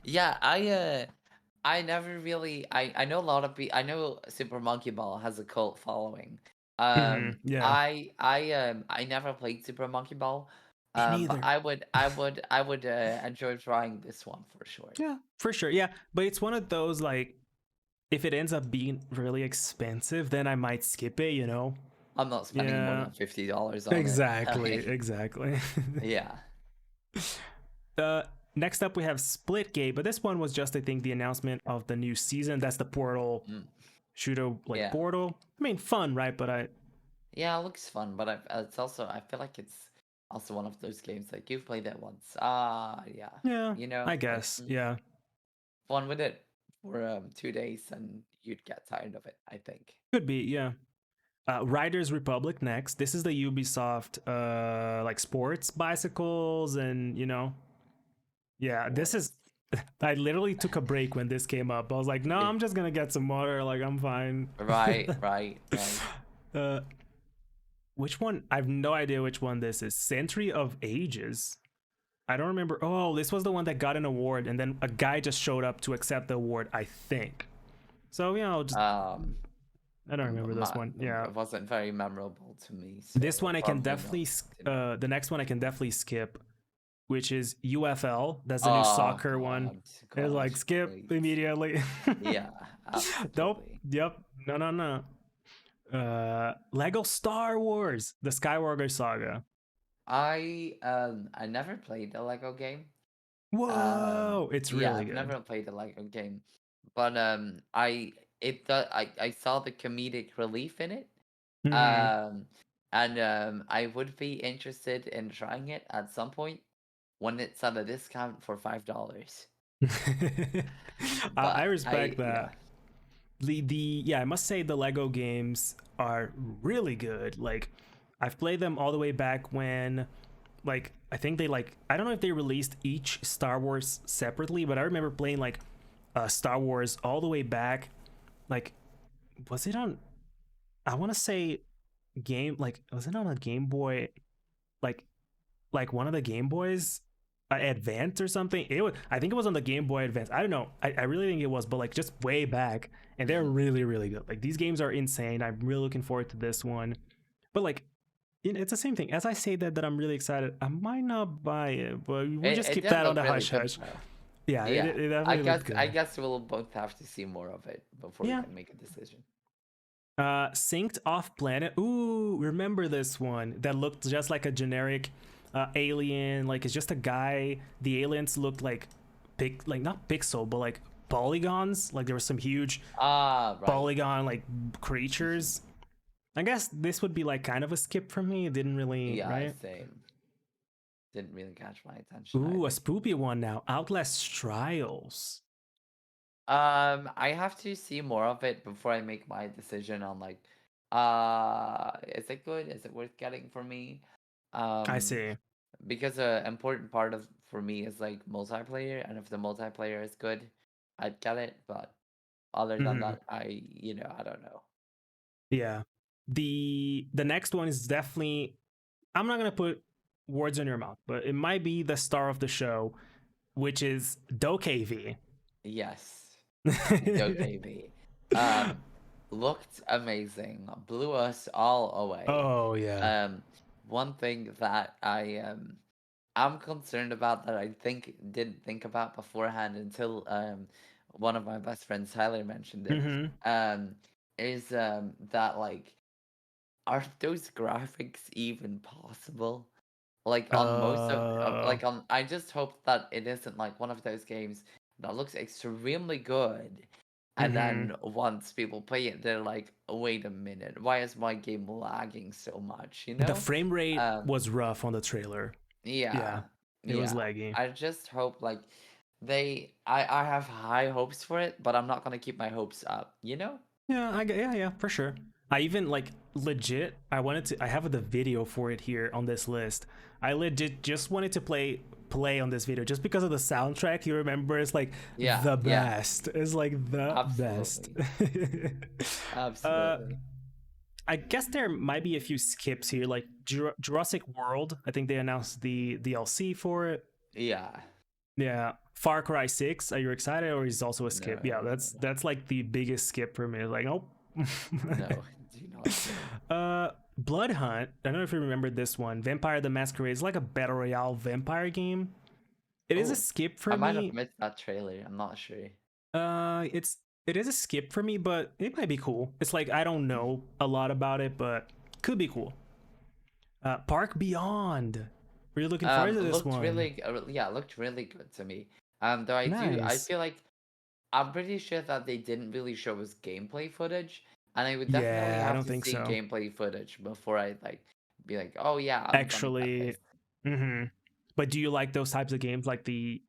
Yeah, I never really. I know a lot of people. I know Super Monkey Ball has a cult following. Yeah. I never played Super Monkey Ball. Me But neither. I would enjoy trying this one for sure. Yeah, for sure. Yeah, but it's one of those like if it ends up being really expensive, then I might skip it, you know? I'm not spending more Yeah. than $50 on it. Exactly, exactly. Yeah. uh Next up we have Splitgate, but this one was just I think the announcement of the new season. That's the Portal Mm, shooter like yeah. Portal. I mean, fun, right? But I Yeah, it looks fun, but it's also I feel like it's also one of those games like you've played it once. Yeah. yeah, I Like guess. Yeah. fun with it for 2 days and you'd get tired of it, I think. Could be, yeah. Riders Republic next. This is the Ubisoft like sports bicycles and you know. Yeah, this is Sports. I literally took a break when this came up. I was like, no, I'm just gonna get some water, like I'm fine. Right. uh which one? I have no idea which one this is. Century of Ages. I don't remember. Oh, this was the one that got an award and then a guy just showed up to accept the award, I think. So, you know, just I don't remember this one. Yeah. It wasn't very memorable to me. So This one I can probably definitely not. the next one I can definitely skip, which is UFL. That's the new Oh soccer one. It's like God, skip please. immediately. Yeah, Nope. absolutely. Yep. No. Lego Star Wars, the Skywalker Saga. I never played a Lego game. Whoa, it's Yeah, really I've good. never played a Lego game, but I saw the comedic relief in it. Mhm. Um, and I would be interested in trying it at some point when it's at a discount for $5. I But respect yeah. that. The yeah, I must say the Lego games are really good. Like I've played them all the way back when like I think they like I don't know if they released each Star Wars separately, but I remember playing like Star Wars all the way back. Like was it on I want to say game like was it on a Game Boy like one of the Game Boys Advance or something. It was I think it was on the Game Boy Advance. I don't know. I really think it was, but like just way back, and they're Mhm. really really good. Like these games are insane. I'm really looking forward to this one. But like it's the same thing. As I say that I'm really excited, I might not buy it, but we'll just It keep did that on look the really hush good hush. though. Yeah, Yeah, it definitely looked I good. guess we'll both have to see more of it before we Yeah. can make a decision. Synced Off Planet. Ooh, remember this one that looked just like a generic alien. Like it's just a guy. The aliens looked like like not pixel, but like polygons. Like there were some huge Ah, right. polygon like creatures. I guess this would be like kind of a skip for me. It didn't really, Yeah, right? same. Didn't really catch my attention Ooh, a either. spoopy one now. Outlast Trials. I have to see more of it before I make my decision on like, is it good? Is it worth getting for me? I Um, see. because a important part of for me is like multiplayer, and if the multiplayer is good, I'd get it. But other than Mhm. that, I don't know. Yeah. The next one is definitely I'm not gonna put words in your mouth, but it might be the star of the show, which is DokeV. Yes, DoJV. Looked amazing, blew us all away. Oh yeah. One thing that I'm concerned about that I didn't think about beforehand until one of my best friends Tyler mentioned it Mm-hmm. um is that like are those graphics even possible? Like on most of Uh. like on I just hope that it isn't like one of those games that looks extremely good and Mm-hmm. then once people play it they're like, wait a minute, why is my game lagging so much, you The know? frame rate Um was rough on the trailer. yeah, Yeah, it was yeah. laggy. I just hope like I have high hopes for it, but I'm not gonna keep my hopes up, you know? Yeah, yeah, for sure. I even like legit. I have the video for it here on this list. I legit just wanted to play on this video just because of the soundtrack. You remember, it's like Yeah, the yeah, best. It's like the best. absolutely. uh, Absolutely. I guess there might be a few skips here, like Jurassic World. I think they announced the DLC for it. Yeah. Yeah, Far Cry 6. Are you excited, or is it also a No, skip? Yeah, that's like the biggest skip for me. Like, oh. no, do not say. Blood Hunt. I don't know if you remember this one. Vampire the Masquerade is like a battle royale vampire game. It is a Oh, skip I for might have me. missed that trailer. I'm not sure. It is a skip for me, but it might be cool. It's like I don't know a lot about it, but could be cool. Park Beyond. Really looking forward to this Looked one. really, yeah, looked really good to me. Though I Nice. feel like I'm pretty sure that they didn't really show us gameplay footage, and I would definitely Yeah, I have don't to think see so. gameplay footage before I like be like, oh yeah, I'm gonna get Actually, this. mm-hmm. But do you like those types of games, like the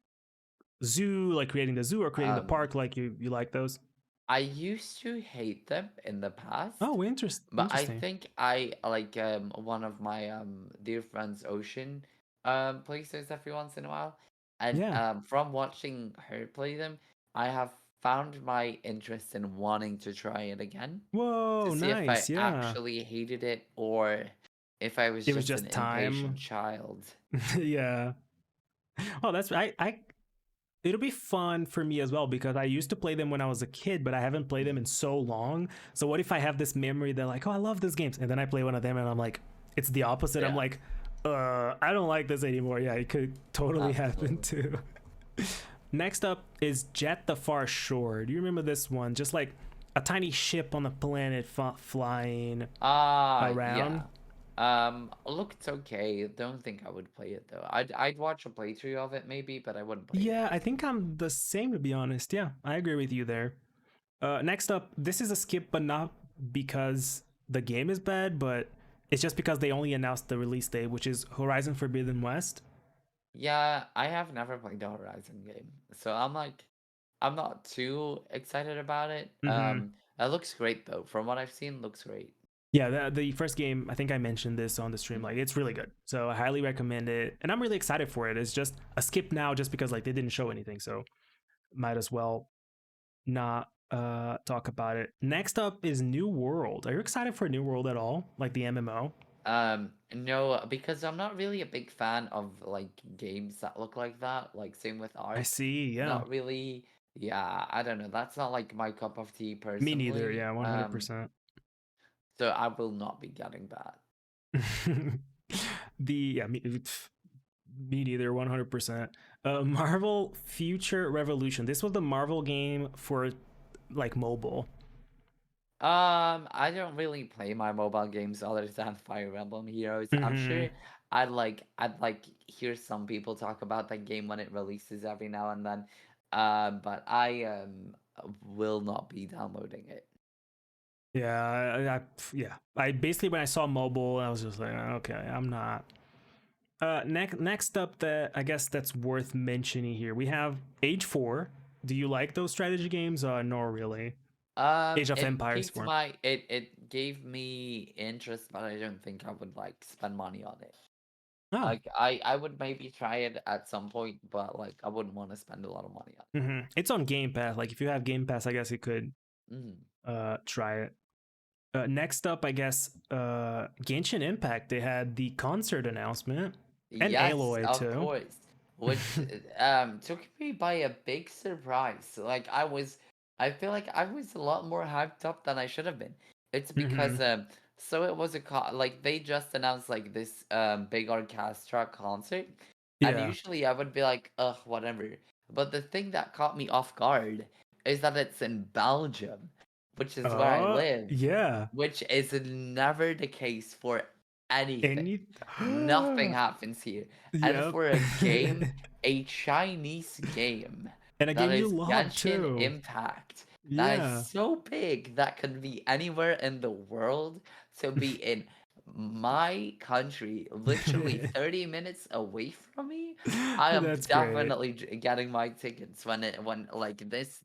zoo, like creating the zoo, or creating the Um, park? Like you like those? I used to hate them in the past, Oh, but I interesting. think I like one of my dear friends, Ocean, plays those every once in a while, and Yeah. from watching her play them, I have found my interest in wanting to try it again to Whoa, see if I nice. Yeah. actually hated it or if I was It was just an just impatient time. child. Yeah. Oh, that's I it'll be fun for me as well because I used to play them when I was a kid, but I haven't played them in so long. So what if I have this memory that like, oh, I love these games, and then I play one of them and I'm like, it's the opposite. I'm Yeah, like, I don't like this anymore. Yeah, it could totally happen absolutely. too. Next up is Jet the Far Shore. Do you remember this one? Just like a tiny ship on the planet flying around. Yeah. Looked okay. Don't think I would play it though. I'd watch a playthrough of it maybe, but I wouldn't play it. Yeah, I think I'm the same, to be honest. Yeah, I agree with you there. Next up, this is a skip, but not because the game is bad, but it's just because they only announced the release date, which is Horizon Forbidden West. Yeah, I have never played the Horizon game, so I'm not too excited about it. Mm-hmm. It looks great though. From what I've seen, looks great. Yeah, the first game, I think I mentioned this on the stream, Mhm. like it's really good. So I highly recommend it. And I'm really excited for it. It's just a skip now just because like they didn't show anything. So might as well not talk about it. Next up is New World. Are you excited for New World at all? Like the MMO? No, because I'm not really a big fan of like games that look like that. Like same with I art. see. Yeah. Not really. Yeah, I don't know. That's not like my cup of tea Me neither. personally. Yeah, 100%. So I will not be getting that. The yeah, me neither. 100%. Marvel Future Revolution. This was the Marvel game for like mobile. I don't really play my mobile games other than Fire Emblem Heroes. I'm Hmm. sure I'd like hear some people talk about that game when it releases every now and then. But I will not be downloading it. Yeah, yeah. I basically when I saw mobile, I was just like, okay, I'm not. Next up, that I guess that's worth mentioning here. We have Age 4. Do you like those strategy games? No, really. Age of It Empires piqued 4. my it gave me interest, but I don't think I would like spend money on it. Oh, Like I would maybe try it at some point, but like I wouldn't want to spend a lot of money on it's on Game Pass. Like if you have Game Pass, I guess you could it. Mhm. try it. Next up, I guess Genshin Impact. They had the concert announcement and Yes, Aloy of too. course. Which took me by a big surprise. Like I feel like I was a lot more hyped up than I should have been. It's Hmm. because so it was like they just announced like this big orchestra concert, and Yeah. usually I would be like, ugh, whatever. But the thing that caught me off guard is that it's in Belgium, which is where I live, Yeah. which is never the case for anything. Any. Nothing happens here. And Yep. for a game, a Chinese game And a that game you is love Genshin too. Impact, that is Yeah. so big that can be anywhere in the world, to be in my country, literally 30 minutes away from me, I am That's great. definitely getting my tickets when like this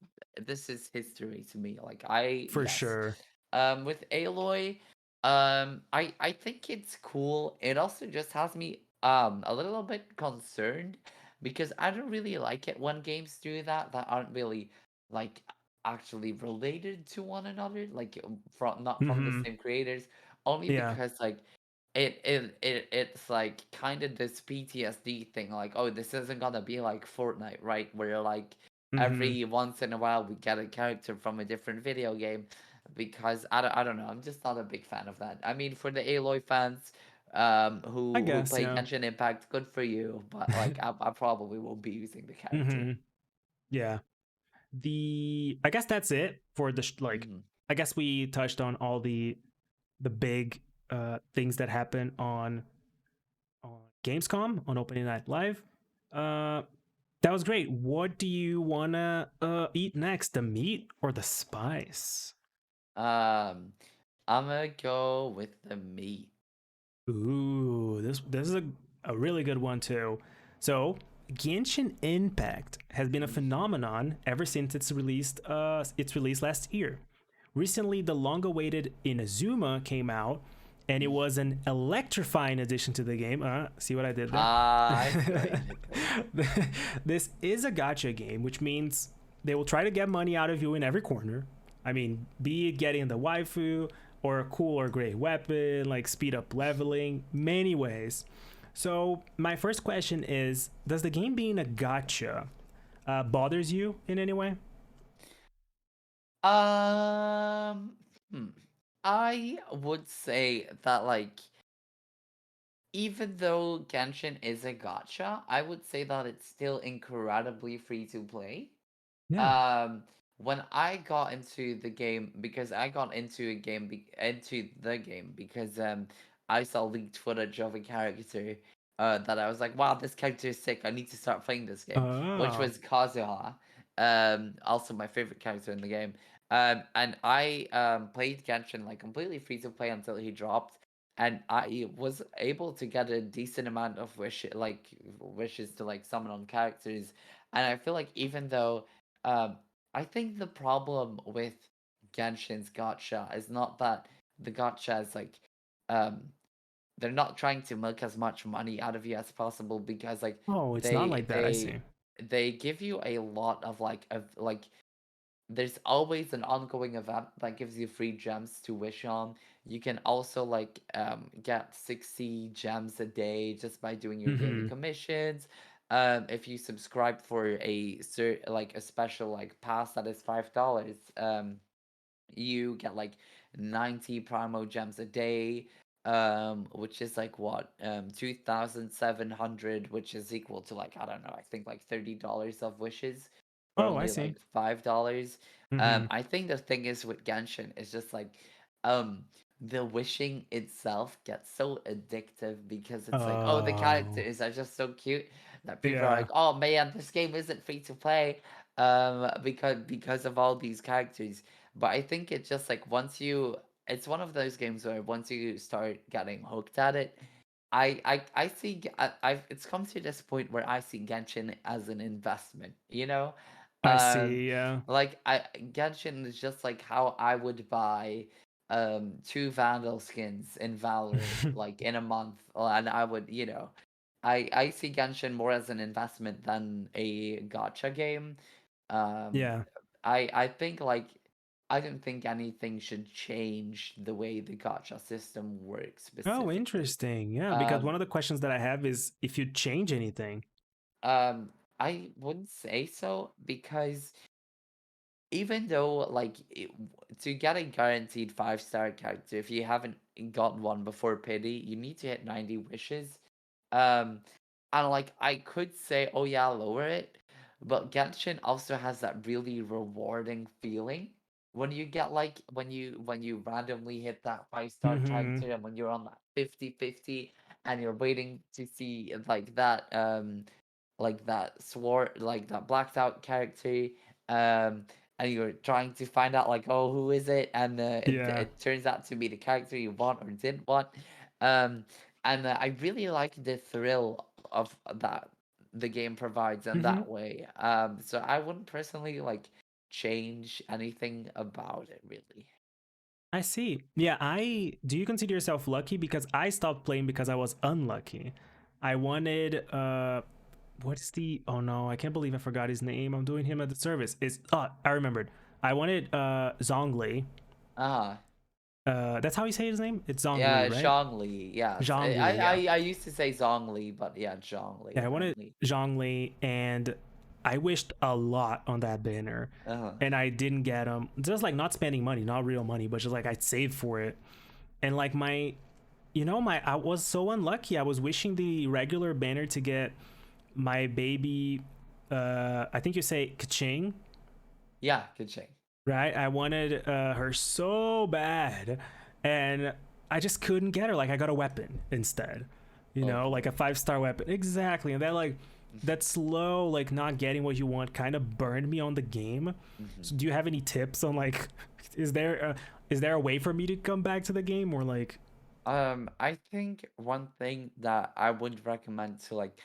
is history to me. Like For yes. sure. With Aloy, I think it's cool. It also just has me a little bit concerned because I don't really like it when games do that aren't really like actually related to one another, like from not from the Hmm. same creators, only Yeah. because like it's like kind of this PTSD thing, like, oh, this isn't gonna be like Fortnite, right? Where like Hmm. every once in a while we get a character from a different video game, because I don't know, I'm just not a big fan of that. I mean, for the Aloy fans I who guess, play yeah. Genshin Impact, good for you, but like I probably won't be using the character. Hmm. Yeah. I guess that's it for like, Hmm. I guess we touched on all the big things that happen on Gamescom on Opening Night Live. Uh, that was great. What do you wanna eat next? The meat or the spice? Um, I'm gonna go with the meat. Ooh, this is a really good one too. So Genshin Impact has been a phenomenon ever since its release last year. Recently, the long-awaited Inazuma came out, and it was an electrifying addition to the game. See what I did there? Ah, I see what you did there. This is a gacha game, which means they will try to get money out of you in every corner. I mean, be it getting the waifu or a cool or great weapon, like speed up leveling, many ways. So, my first question is, does the game being a gacha bothers you in any way? Um, hmm. I would say that like even though Genshin is a gacha, I would say that it's still incredibly free to play. Yeah. Um, when I got into the game, because I got into a game into the game because I saw leaked footage of a character that I was like, wow, this character is sick. I need to start playing this game, which Oh. was Kazuha, also my favorite character in the game. And I played Genshin like completely free to play until he dropped, and I was able to get a decent amount of wishes to like summon on characters. And I feel like even though um, I think the problem with Genshin's gacha is not that the gacha is like um they're not trying to milk as much money out of you as possible, because like Oh, it's not they like that. I they see. they give you a lot of like there's always an ongoing event that gives you free gems to wish on. You can also like get 60 gems a day just by doing your daily Mm-hmm. commissions. If you subscribe for like a special like pass that is $5, you get like 90 primo gems a day, which is like what 2,700, which is equal to like, I don't know, I think like $30 of wishes for Oh, I only see. like $5. Mm-hmm. I think the thing is with Genshin is just like um the wishing itself gets so addictive, because it's like, oh, the Oh, characters are just so cute that people are yeah. like, oh man, this game isn't free to play because of all these characters. But I think it's just like it's one of those games where once you start getting hooked at it, I see it's come to this point where I see Genshin as an investment, you know? I Um, see. Yeah. like Genshin is just like how I would buy two Vandal skins in Valorant like in a month, and I would, I see Genshin more as an investment than a gacha game. Um, Yeah. I think like I don't think anything should change the way the gacha system works Oh, specifically. interesting. Yeah, because Um, one of the questions that I have is if you change anything. um, I wouldn't say so, because even though to get a guaranteed 5-star character, if you haven't gotten one before pity, you need to hit 90 wishes. Um, and like I could say, oh yeah, lower it, but Genshin also has that really rewarding feeling when you get like when you randomly hit that 5-star Mm-hmm. character, and when you're on that 50-50, and you're waiting to see like that sword, like that blacked out character, um and you're trying to find out like, oh, who is it, and it, Yeah. it turns out to be the character you want or didn't want. Um, and I really like the thrill of that the game provides in Hmm. that way. So I wouldn't personally like change anything about it really. I see. Yeah, I do you consider yourself lucky? Because I stopped playing because I was unlucky. I wanted what is the oh no, I can't believe I forgot his name. I'm doing him at the service. Is I remembered. I wanted Zhongli. Ah, That's how you say his name? It's Zhongli, yeah, right? Zhongli. Yes, Zhongli, yeah. I used to say Zhongli, but yeah, Zhongli Yeah, I wanted apparently. Zhongli, and I wished a lot on that banner, Uh-huh. and I didn't get him. Just like not spending money, not real money, but just like I saved for it. And like my I was so unlucky. I was wishing the regular banner to get my baby. I think you say Kaching, Yeah, good shame. right? I wanted her so bad, and I just couldn't get her. Like I got a weapon instead, Oh like a boy. 5-star weapon. Exactly, and that slow like not getting what you want kind of burned me on the game. Mhm. So do you have any tips on like, is there a way for me to come back to the game or like? I think one thing that I would recommend to like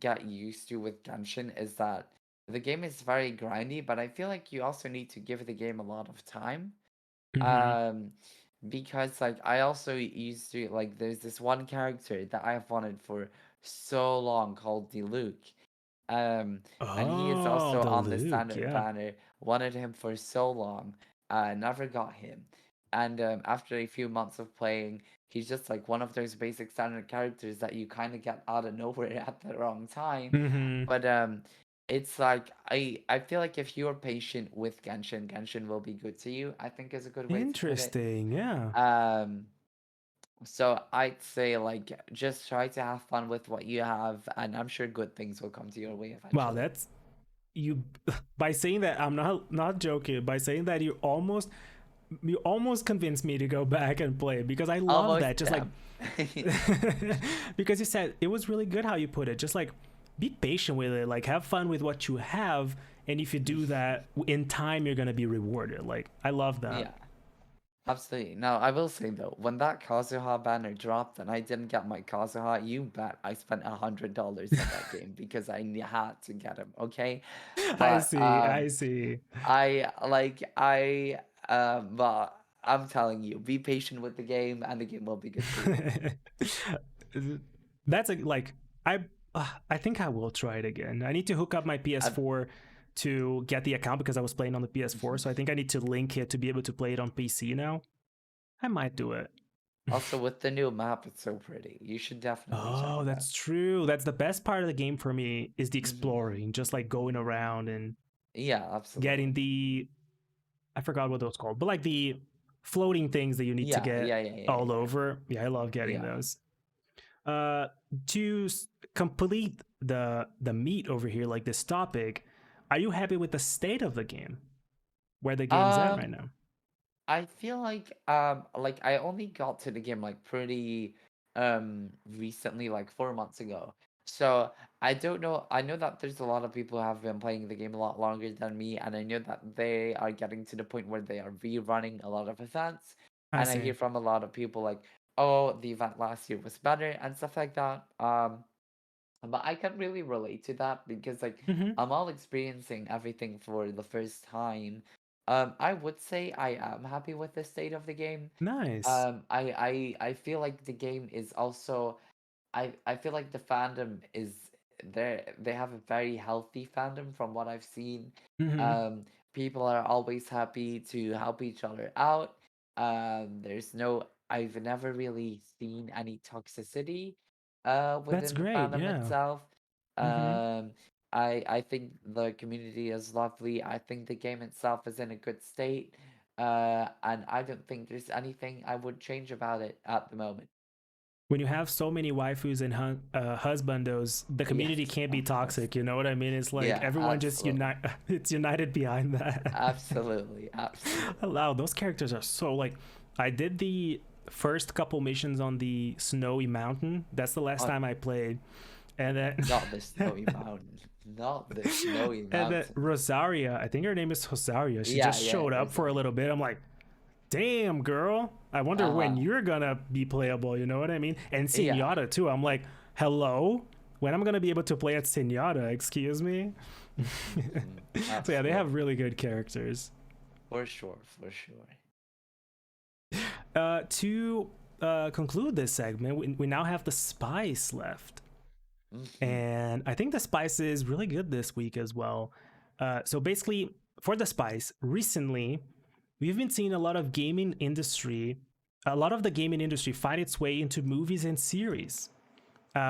get used to with Genshin is that the game is very grindy, but I feel like you also need to give the game a lot of time. Mhm. Um, because like I also used to like there's this one character that I've wanted for so long called Luke. Um, and he is Oh, also the on the Luke, standard yeah. banner. Wanted him for so long, never got him. And after a few months of playing, he's just like one of those basic standard characters that you kind of get out of nowhere at the wrong time. Mhm. But it's like I feel like if you're patient with Genshin, Genshin will be good to you. I think is a good way to put it. Interesting, yeah. Um, so I'd say like just try to have fun with what you have, and I'm sure good things will come to your way Wow, eventually. that's you by saying that. I'm not joking. By saying that, you almost convinced me to go back and play because I love Almost that. Just like them. because you said it was really good how you put it. Just like be patient with it, like have fun with what you have, and if you do that in time, you're gonna be rewarded. Like I love that. Yeah, absolutely. Now, I will say though, when that Kazuha banner dropped and I didn't get my Kazuha, you bet I spent $100 on that game because had to get him, okay? I But see. I see. but I'm telling you, be patient with the game and the game will be good for you. That's a like I I think I will try it again. I need to hook up my And, PS4 to get the account because I was playing on the PS4, so I think I need to link it to be able to play it on PC now. I might do it. also with the new map, it's so pretty. You should definitely check Oh, it out. that's true. That's the best part of the game for me is the Hmm. exploring, just like going around and Yeah, getting absolutely. the I forgot what those called, but like the floating things that you need to Yeah, get yeah, yeah, yeah, all yeah, over. Yeah, I love getting yeah. those. Uh, to complete the meat over here, like this topic, are you happy with the state of the game, where the game's at right Um, now? I feel like I only got to the game like pretty recently, like 4 months ago. So I don't know. I know that there's a lot of people who have been playing the game a lot longer than me, and I know that they are getting to the point where they are rerunning a lot of events. I And I see. hear from a lot of people like, "Oh, the event last year was better" and stuff like that. But I can't really relate to that because like Mm-hmm. I'm all experiencing everything for the first time. I would say I am happy with the state of the game. Nice. I feel like the game is also I feel like the fandom is there. They have a very healthy fandom from what I've seen. Mm-hmm. Um, People are always happy to help each other out. There's no I've never really seen any toxicity That's within the great. fandom Yeah. itself. Mm-hmm. Um, I think the community is lovely. I think the game itself is in a good state. And I don't think there's anything I would change about it at the moment. When you have so many waifus and husbandos, the community Yes, can't be of course. toxic. You know what I mean? It's like Yeah, everyone just absolutely. unite. It's united behind that. Absolutely, absolutely. Wow, those characters are so like. I did the first couple missions on the snowy mountain. That's the last Oh, time I played, and then not the snowy mountain. Not the snowy and then mountain. Rosaria, I think her name is Rosaria. She Yeah, just yeah, showed up for a Rosario. little bit. I'm like, damn, girl, I wonder when Uh-huh. you're gonna be playable, you know what I mean? And Yeah. Senyatta too. I'm like, hello? When I'm gonna be able to play at Senyatta, excuse me? So yeah, they have Absolutely. really good characters. For sure, for sure. To conclude this segment, we now have the spice left. Hmm. And I think the spice is really good this week as well. So basically, for the spice, recently we've been seeing a lot of the gaming industry find its way into movies and series.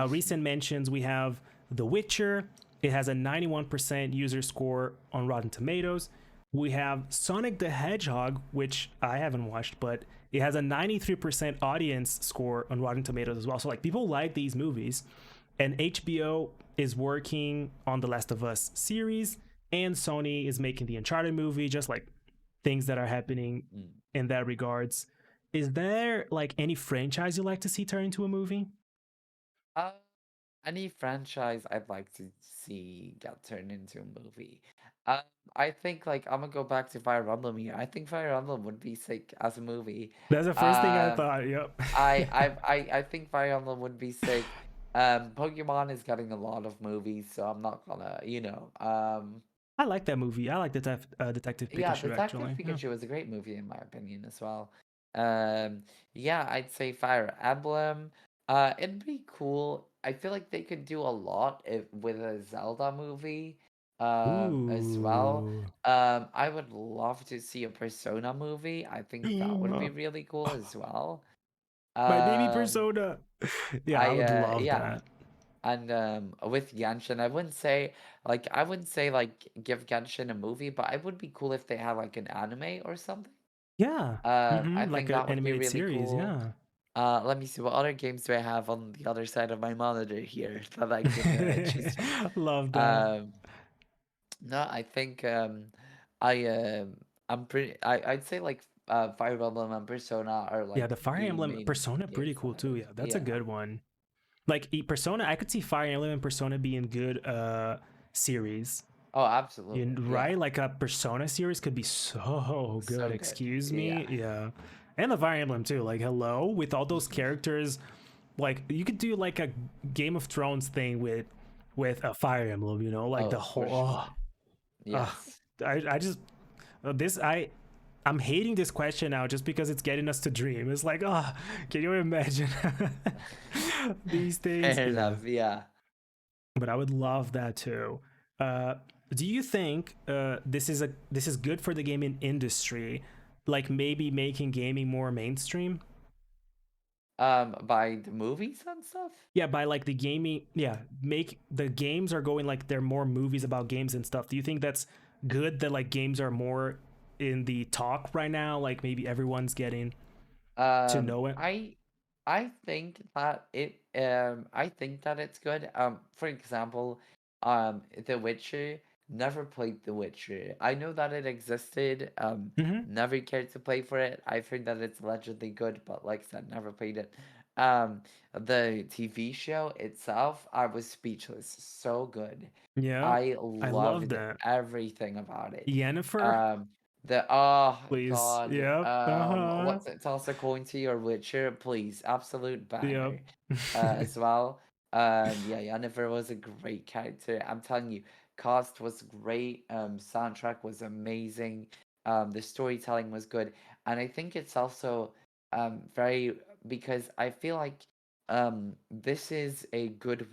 Recent mentions, we have The Witcher. It has a 91% user score on Rotten Tomatoes. We have Sonic the Hedgehog, which I haven't watched, but it has a 93% audience score on Rotten Tomatoes as well. So like people like these movies. And HBO is working on the Last of Us series, and Sony is making the Uncharted movie, just like things that are happening Mm. in that regards. Is there like any franchise you like to see turn into a movie? Uh, any franchise I'd like to see get turned into a movie. Um, I think like I'm gonna go back to Fire Emblem here. I think Fire Emblem would be sick as a movie. That's the first thing I Um, thought. Yep. I think Fire Emblem would be sick. Pokemon is getting a lot of movies, so I'm not gonna, I like that movie. I like Detective yeah, Pikachu Detective actually. Yeah. Pikachu was a great movie in my opinion as well. Yeah, I'd say Fire Emblem. It'd be cool. I feel like they could do a lot with a Zelda movie, as well. Ooh. I would love to see a Persona movie. I think that would be really cool as well. My baby Um, persona. Yeah, I would love yeah. that. And with Genshin, I wouldn't say like give Genshin a movie, but it would be cool if they had like an anime or something. Yeah. I Like think an that would be animated really series. cool. Yeah. Let me see what other games do I have on the other side of my monitor here that I can choose from. Love that. Um, no, I think I I'm pretty. I'd say like Fire Emblem and Persona are Yeah, like the Fire the Emblem main Persona pretty games that cool I too. would. Yeah, that's a Yeah. good one. Like Persona, I could see Fire Emblem and Persona being good series. Oh, absolutely. Yeah. Right? Like a Persona series could be so good. So good. Excuse Yeah. me. Yeah. And the Fire Emblem too. Like hello, with all those characters, like you could do like a Game of Thrones thing with a Fire Emblem, you know, like the Oh, for whole sure. oh, Yes. I just this I'm hating this question now just because it's getting us to dream. It's like, oh, can you imagine these things? Fair Yeah, enough. Yeah. but I would love that too. Uh, do you think this is good for the gaming industry? Like maybe making gaming more mainstream? By the movies and stuff. Yeah, by like the gaming, yeah, make the games are going like they're more movies about games and stuff. Do you think that's good that like games are more in the talk right now? Like maybe everyone's getting to Um, know it. I I think that it's good. For example, The Witcher, never played The Witcher. I know that it existed, Hmm. never cared to play for it. I've heard that it's allegedly good, but like I said, never played it. Um, the TV show itself, I was speechless. So good. Yeah, I I love loved that. everything about it. Yennefer, Um, the oh please. God, Yep. Uh huh. what's it? Toss a coin to your Witcher, please. Absolute Yep. banger, as well. Yeah, Yennefer was a great character. I'm telling you, cast was great. Soundtrack was amazing. The storytelling was good, and I think it's also very because I feel like this is a good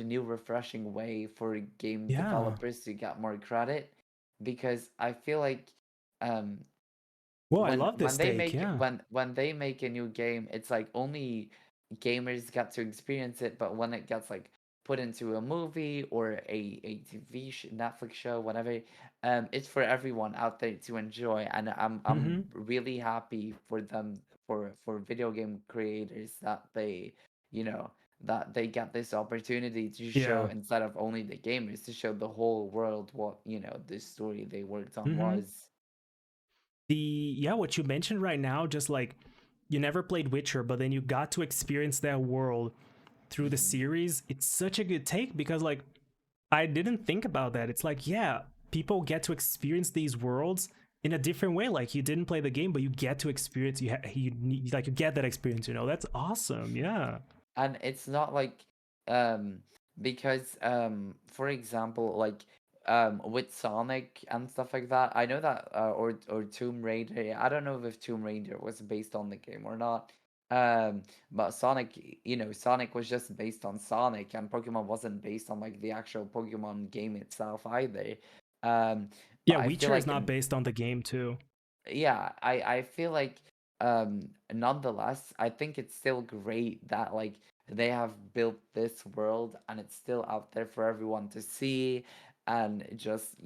new refreshing way for game Yeah. developers to get more credit because I feel like um Well, I love this take. Yeah. when they make a new game, it's like only gamers get to experience it, but when it gets like put into a movie or a TV Netflix show, whatever, it's for everyone out there to enjoy, and I'm Hmm. really happy for them for video game creators that you know that they get this opportunity to show Yeah. instead of only the gamers to show the whole world what this story they worked on Hmm. was. The yeah, what you mentioned right now, just like you never played Witcher, but then you got to experience that world through the Mhm. series. It's such a good take because like, I didn't think about that. It's like, yeah, people get to experience these worlds in a different way. Like you didn't play the game, but you get to experience. You get that experience. That's awesome. Yeah. And it's not like um because for example, like with Sonic and stuff like that, I know that or Tomb Raider, I don't know if Tomb Raider was based on the game or not. But Sonic, Sonic was just based on Sonic, and Pokemon wasn't based on like the actual Pokemon game itself either. But Yeah, I feel Witcher is like not based on the game too. yeah, I feel like nonetheless, I think it's still great that like they have built this world and it's still out there for everyone to see, and just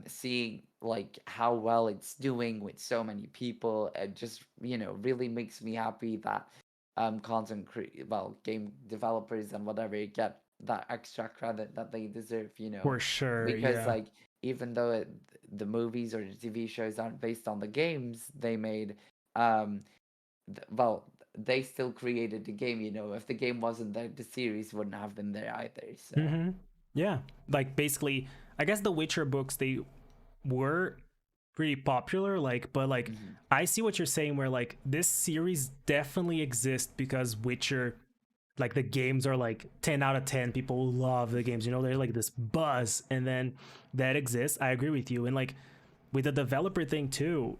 seeing like how well it's doing with so many people. It just really makes me happy that game developers and whatever get that extra credit that they deserve, For sure. because Yeah. like even though the movies or the TV shows aren't based on the games they made, um, they still created the game. If the game wasn't there, the series wouldn't have been there either. So, Yeah. Like basically, I guess the Witcher books, they were pretty popular, like, but like mhm. I see what you're saying, where like this series definitely exists because Witcher, like the games are like 10 out of 10. People love the games, they're like this buzz, and then that exists. I agree with you. And like with the developer thing too,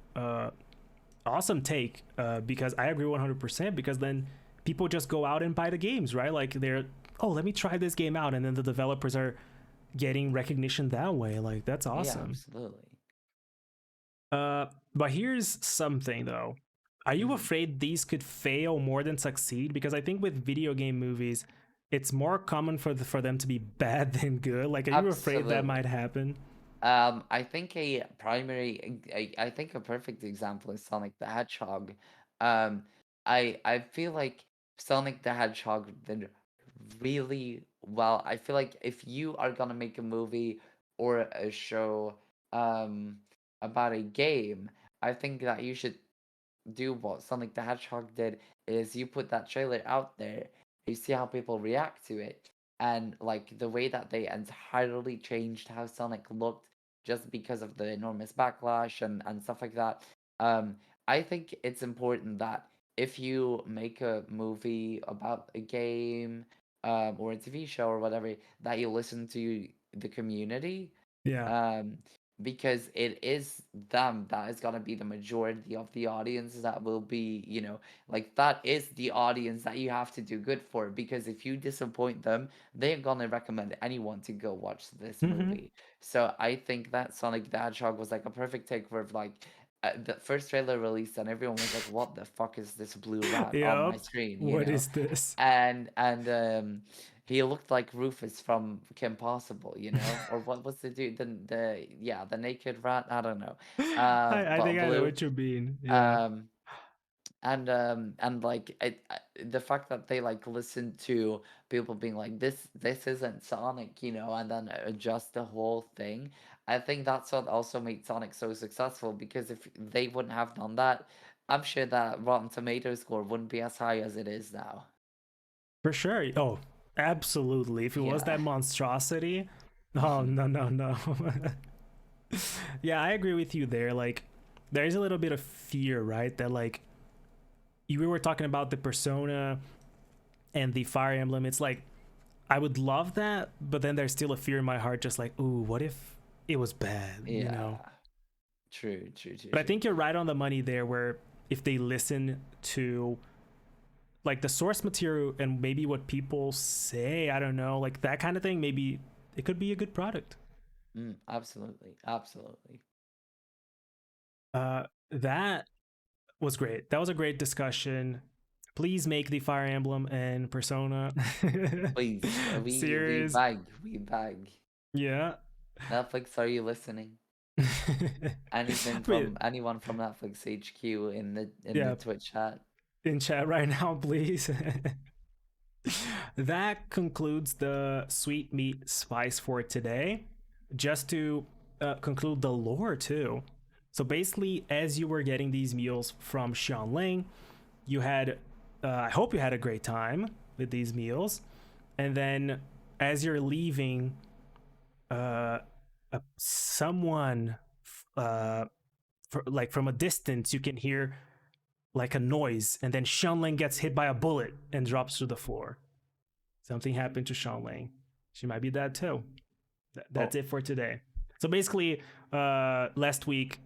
awesome take, because I agree 100%, because then people just go out and buy the games, right? Like they're, oh, let me try this game out, and then the developers are getting recognition that way. Like that's Yeah, awesome. absolutely. But here's something though. Are you Hmm. afraid these could fail more than succeed? Because I think with video game movies, it's more common for them to be bad than good. Like, are you afraid that Absolutely. might happen? I think I think a perfect example is Sonic the Hedgehog. Um, I feel like Sonic the Hedgehog did really well. I feel like if you are gonna make a movie or a show um about a game, I think that you should do what Sonic the Hedgehog did, is you put that trailer out there, you see how people react to it, and like the way that they entirely changed how Sonic looked just because of the enormous backlash and stuff like that. Um, I think it's important that if you make a movie about a game, or a TV show or whatever, that you listen to the community, Yeah, um, because it is them that is gonna be the majority of the audience that will be, like that is the audience that you have to do good for. Because if you disappoint them, they're gonna recommend anyone to go watch this mm-hmm. movie. So I think that Sonic the Hedgehog was like a perfect take for like the first trailer released, and everyone was like, "What the fuck is this blue rat on my Yep. screen?" What is this? And he looked like Rufus from Kim Possible, or what was the dude? The naked rat. I don't know. I But think I know blue. what you mean. Yeah, Um, and like the fact that they like listened to people being like, this isn't Sonic, and then adjust the whole thing. I think that's what also made Sonic so successful, because if they wouldn't have done that, I'm sure that Rotten Tomato score wouldn't be as high as it is now. for sure. Oh, absolutely. If it was Yeah. that monstrosity, oh Mhm. no, no, no. Yeah, I agree with you there. Like, there is a little bit of fear, right? That like you were talking about the Persona and the Fire Emblem. It's like I would love that, but then there's still a fear in my heart, just like, ooh, what if it was bad, Yeah. True, true, true, But I true. think you're right on the money there, where if they listen to like the source material and maybe what people say, I don't know, like that kind of thing, maybe it could be a good product. Absolutely, absolutely. That was great. That was a great discussion. Please make the Fire Emblem and Persona Please, we series. beg. Yeah. Netflix, are you listening? Anyone from Netflix HQ in the Yeah, Twitch chat. in chat right now, please. That concludes the sweet meat spice for today. Just to conclude the lore too. So basically, as you were getting these meals from Xianling, you had, I hope you had a great time with these meals. And then as you're leaving, someone like from a distance you can hear like a noise, and then Xiangling gets hit by a bullet and drops to the floor. Something happened to Xiangling. She might be dead too. That's it for today. So basically, last week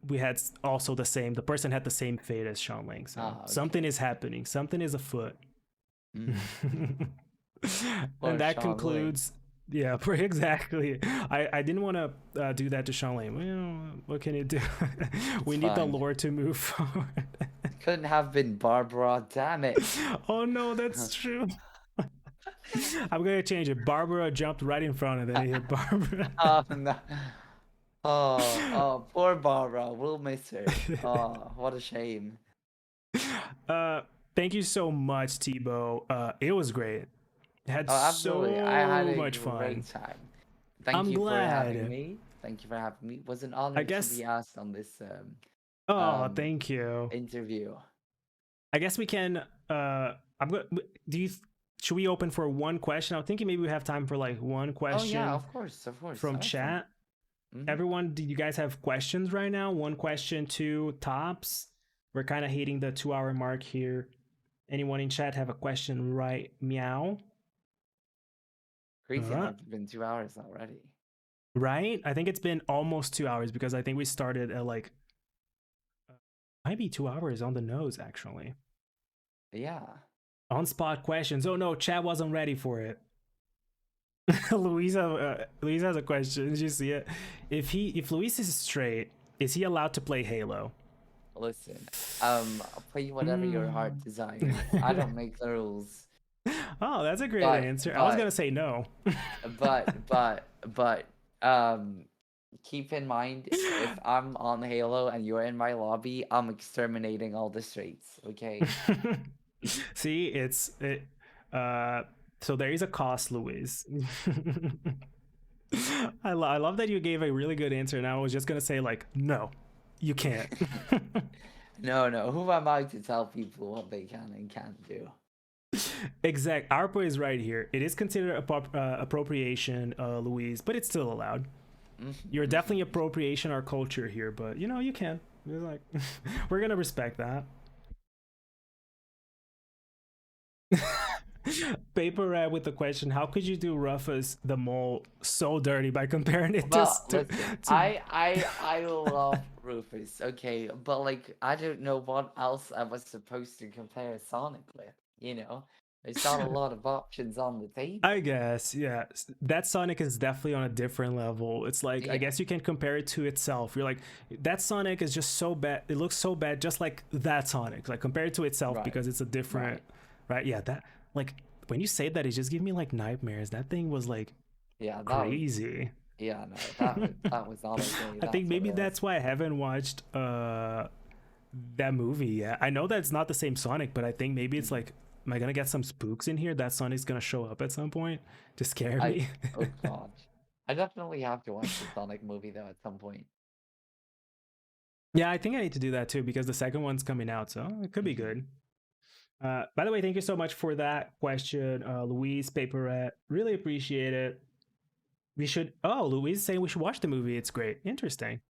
we had also the same. The person had the same fate as Xiangling. So Okay. something is happening. Something is afoot. Mm. And that concludes. Yeah, exactly. I didn't want to do that to Xiangling. Well, what can you do? We need the lore to move forward. Couldn't have been Barbara, damn it. Oh no, that's true. I'm gonna change it. Barbara jumped right in front, and then he hit Barbara. Oh no. Oh, poor Barbara. We'll miss her. Oh, what a shame. Thank you so much, Thibaut. It was great. It had absolutely. so I had a much great fun. time. Thank you for having me. Thank you for having me. It was an honor to be asked on this thank you. interview. I guess we can should we open for one question? I'm thinking maybe we have time for like one question. Oh yeah, of course. From chat. Mm-hmm. Everyone, do you guys have questions right now? One question, two tops. We're kind of hitting the 2-hour mark here. Anyone in chat have a question right meow? Crazy enough, it's been 2 hours already. Right? I think it's been almost 2 hours because I think we started at like might be 2 hours on the nose actually. Yeah. On spot questions. Oh no, chat wasn't ready for it. Louise has a question. Did you see it? If Luis is straight, is he allowed to play Halo? Listen, I'll play whatever your heart desires. I don't make the rules. Oh, that's a great answer. I was gonna say no. but keep in mind, if I'm on Halo and you're in my lobby, I'm exterminating all the straights. Okay. See, so there is a cost, Luis. I love that you gave a really good answer, and I was just gonna say like, no, you can't. No. Who am I to tell people what they can and can't do? Exact. Arpo is right here. It is considered appropriation, Louise, but it's still allowed. You're definitely appropriation our culture here, but you can. You're like, we're gonna respect that. Paper Rat with the question: how could you do Rufus the Mole so dirty by comparing it to I love Rufus, okay, but like I don't know what else I was supposed to compare Sonic with. There's not a lot of options on the table. I guess, yeah. That Sonic is definitely on a different level. It's like, I guess you can compare it to itself. You're like, that Sonic is just so bad. It looks so bad, just like that Sonic. Like, compare it to itself because it's a different, right? Yeah, that, like, when you say that, it just gives me, like, nightmares. That thing was, like, crazy. No, that was all I think maybe that's why I haven't watched that movie yet. I know that it's not the same Sonic, but I think maybe it's like, am I gonna get some spooks in here? That Sonic's gonna show up at some point to scare me. Oh god, I definitely have to watch the Sonic movie though at some point. Yeah, I think I need to do that too because the second one's coming out, so it could be good. By the way, thank you so much for that question, Louise Paperette. Really appreciate it. We should. Oh, Louise is saying we should watch the movie. It's great. Interesting.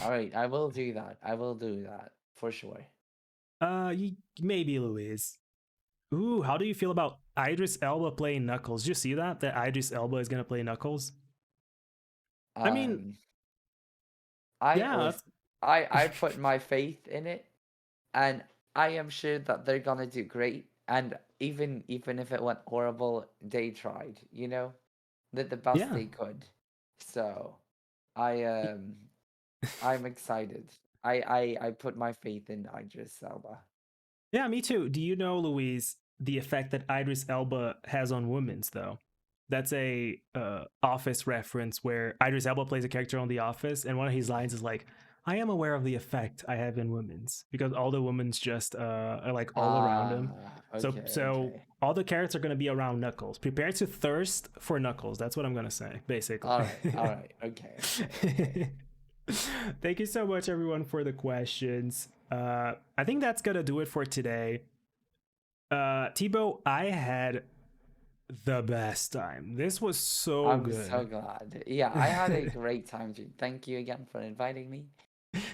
All right, I will do that. I will do that for sure. Maybe Louise. Ooh, how do you feel about Idris Elba playing Knuckles? Did you see that? That Idris Elba is gonna play Knuckles? I mean, I put my faith in it, and I am sure that they're gonna do great. And even if it went horrible, they tried. Did the best they could. So, I'm excited. I put my faith in Idris Elba. Yeah, me too. Do you know, Louise, the effect that Idris Elba has on women's though? That's a Office reference where Idris Elba plays a character on The Office, and one of his lines is like, "I am aware of the effect I have in women's," because all the women's just are like all around him. So all the characters are going to be around Knuckles. Prepare to thirst for Knuckles. That's what I'm going to say, basically. All right, okay. Thank you so much, everyone, for the questions. I think that's gonna do it for today. Thibaut, I had the best time. This was so good. I'm so glad. Yeah, I had a great time too. Thank you again for inviting me.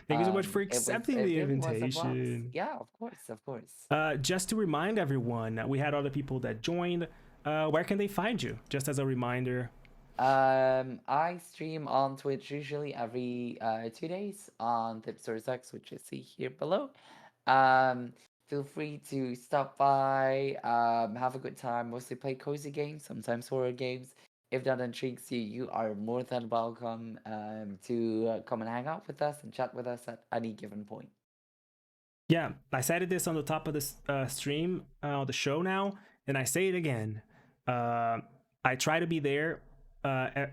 Thank you so much for It was accepting it the really was a blast. invitation. Yeah, of course, of course. Just to remind everyone, we had other people that joined. Where can they find you? Just as a reminder. I stream on Twitch usually every 2 days on ThibSaurusRex, which you see here below. Um, Feel free to stop by, have a good time. Mostly play cozy games, sometimes horror games. If that intrigues you, you are more than welcome to come and hang out with us and chat with us at any given point. Yeah, I said this on the top of this stream, the show now, and I say it again. I try to be there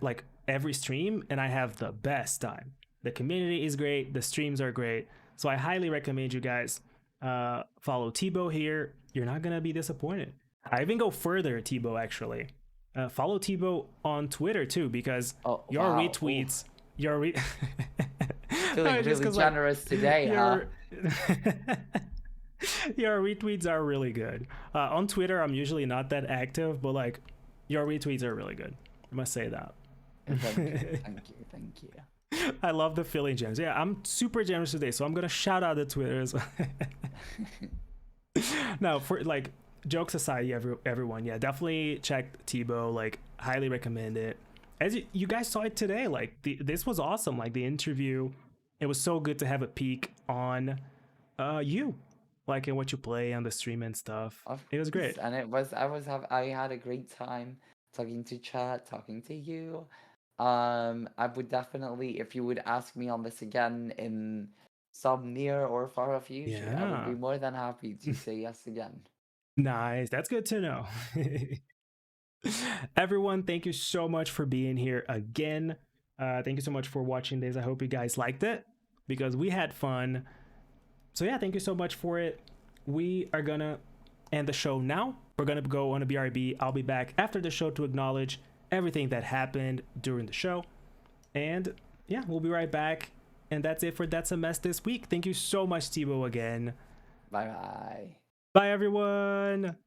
like every stream, and I have the best time. The community is great, the streams are great, so I highly recommend you guys follow Tebow here. You're not gonna be disappointed. I even go further, Tebow, actually. Follow Tebow on Twitter too, because your wow. retweets, Feeling really generous today, huh? Your retweets are really good. On Twitter, I'm usually not that active, but like your retweets are really good. I must say that. Thank you. I love the feeling gems. Yeah, I'm super generous today, so I'm gonna shout out the Twitter as well. Now, for like jokes aside, everyone, yeah, definitely check Tebow. Like, highly recommend it. As you guys saw it today, like this was awesome. Like the interview, it was so good to have a peek on you, like, and what you play on the stream and stuff. It was great, and I had a great time talking to chat, talking to you. I would definitely, if you would ask me on this again in some near or far future, I would be more than happy to say yes again. Nice, that's good to know. Everyone, thank you so much for being here again. Thank you so much for watching this. I hope you guys liked it, because we had fun. So yeah, thank you so much for it. We are gonna end the show now. We're gonna go on a BRB. I'll be back after the show to acknowledge everything that happened during the show. And yeah, we'll be right back. And that's it for That's a Mess this week. Thank you so much, Tebow, again. Bye-bye. Bye, everyone.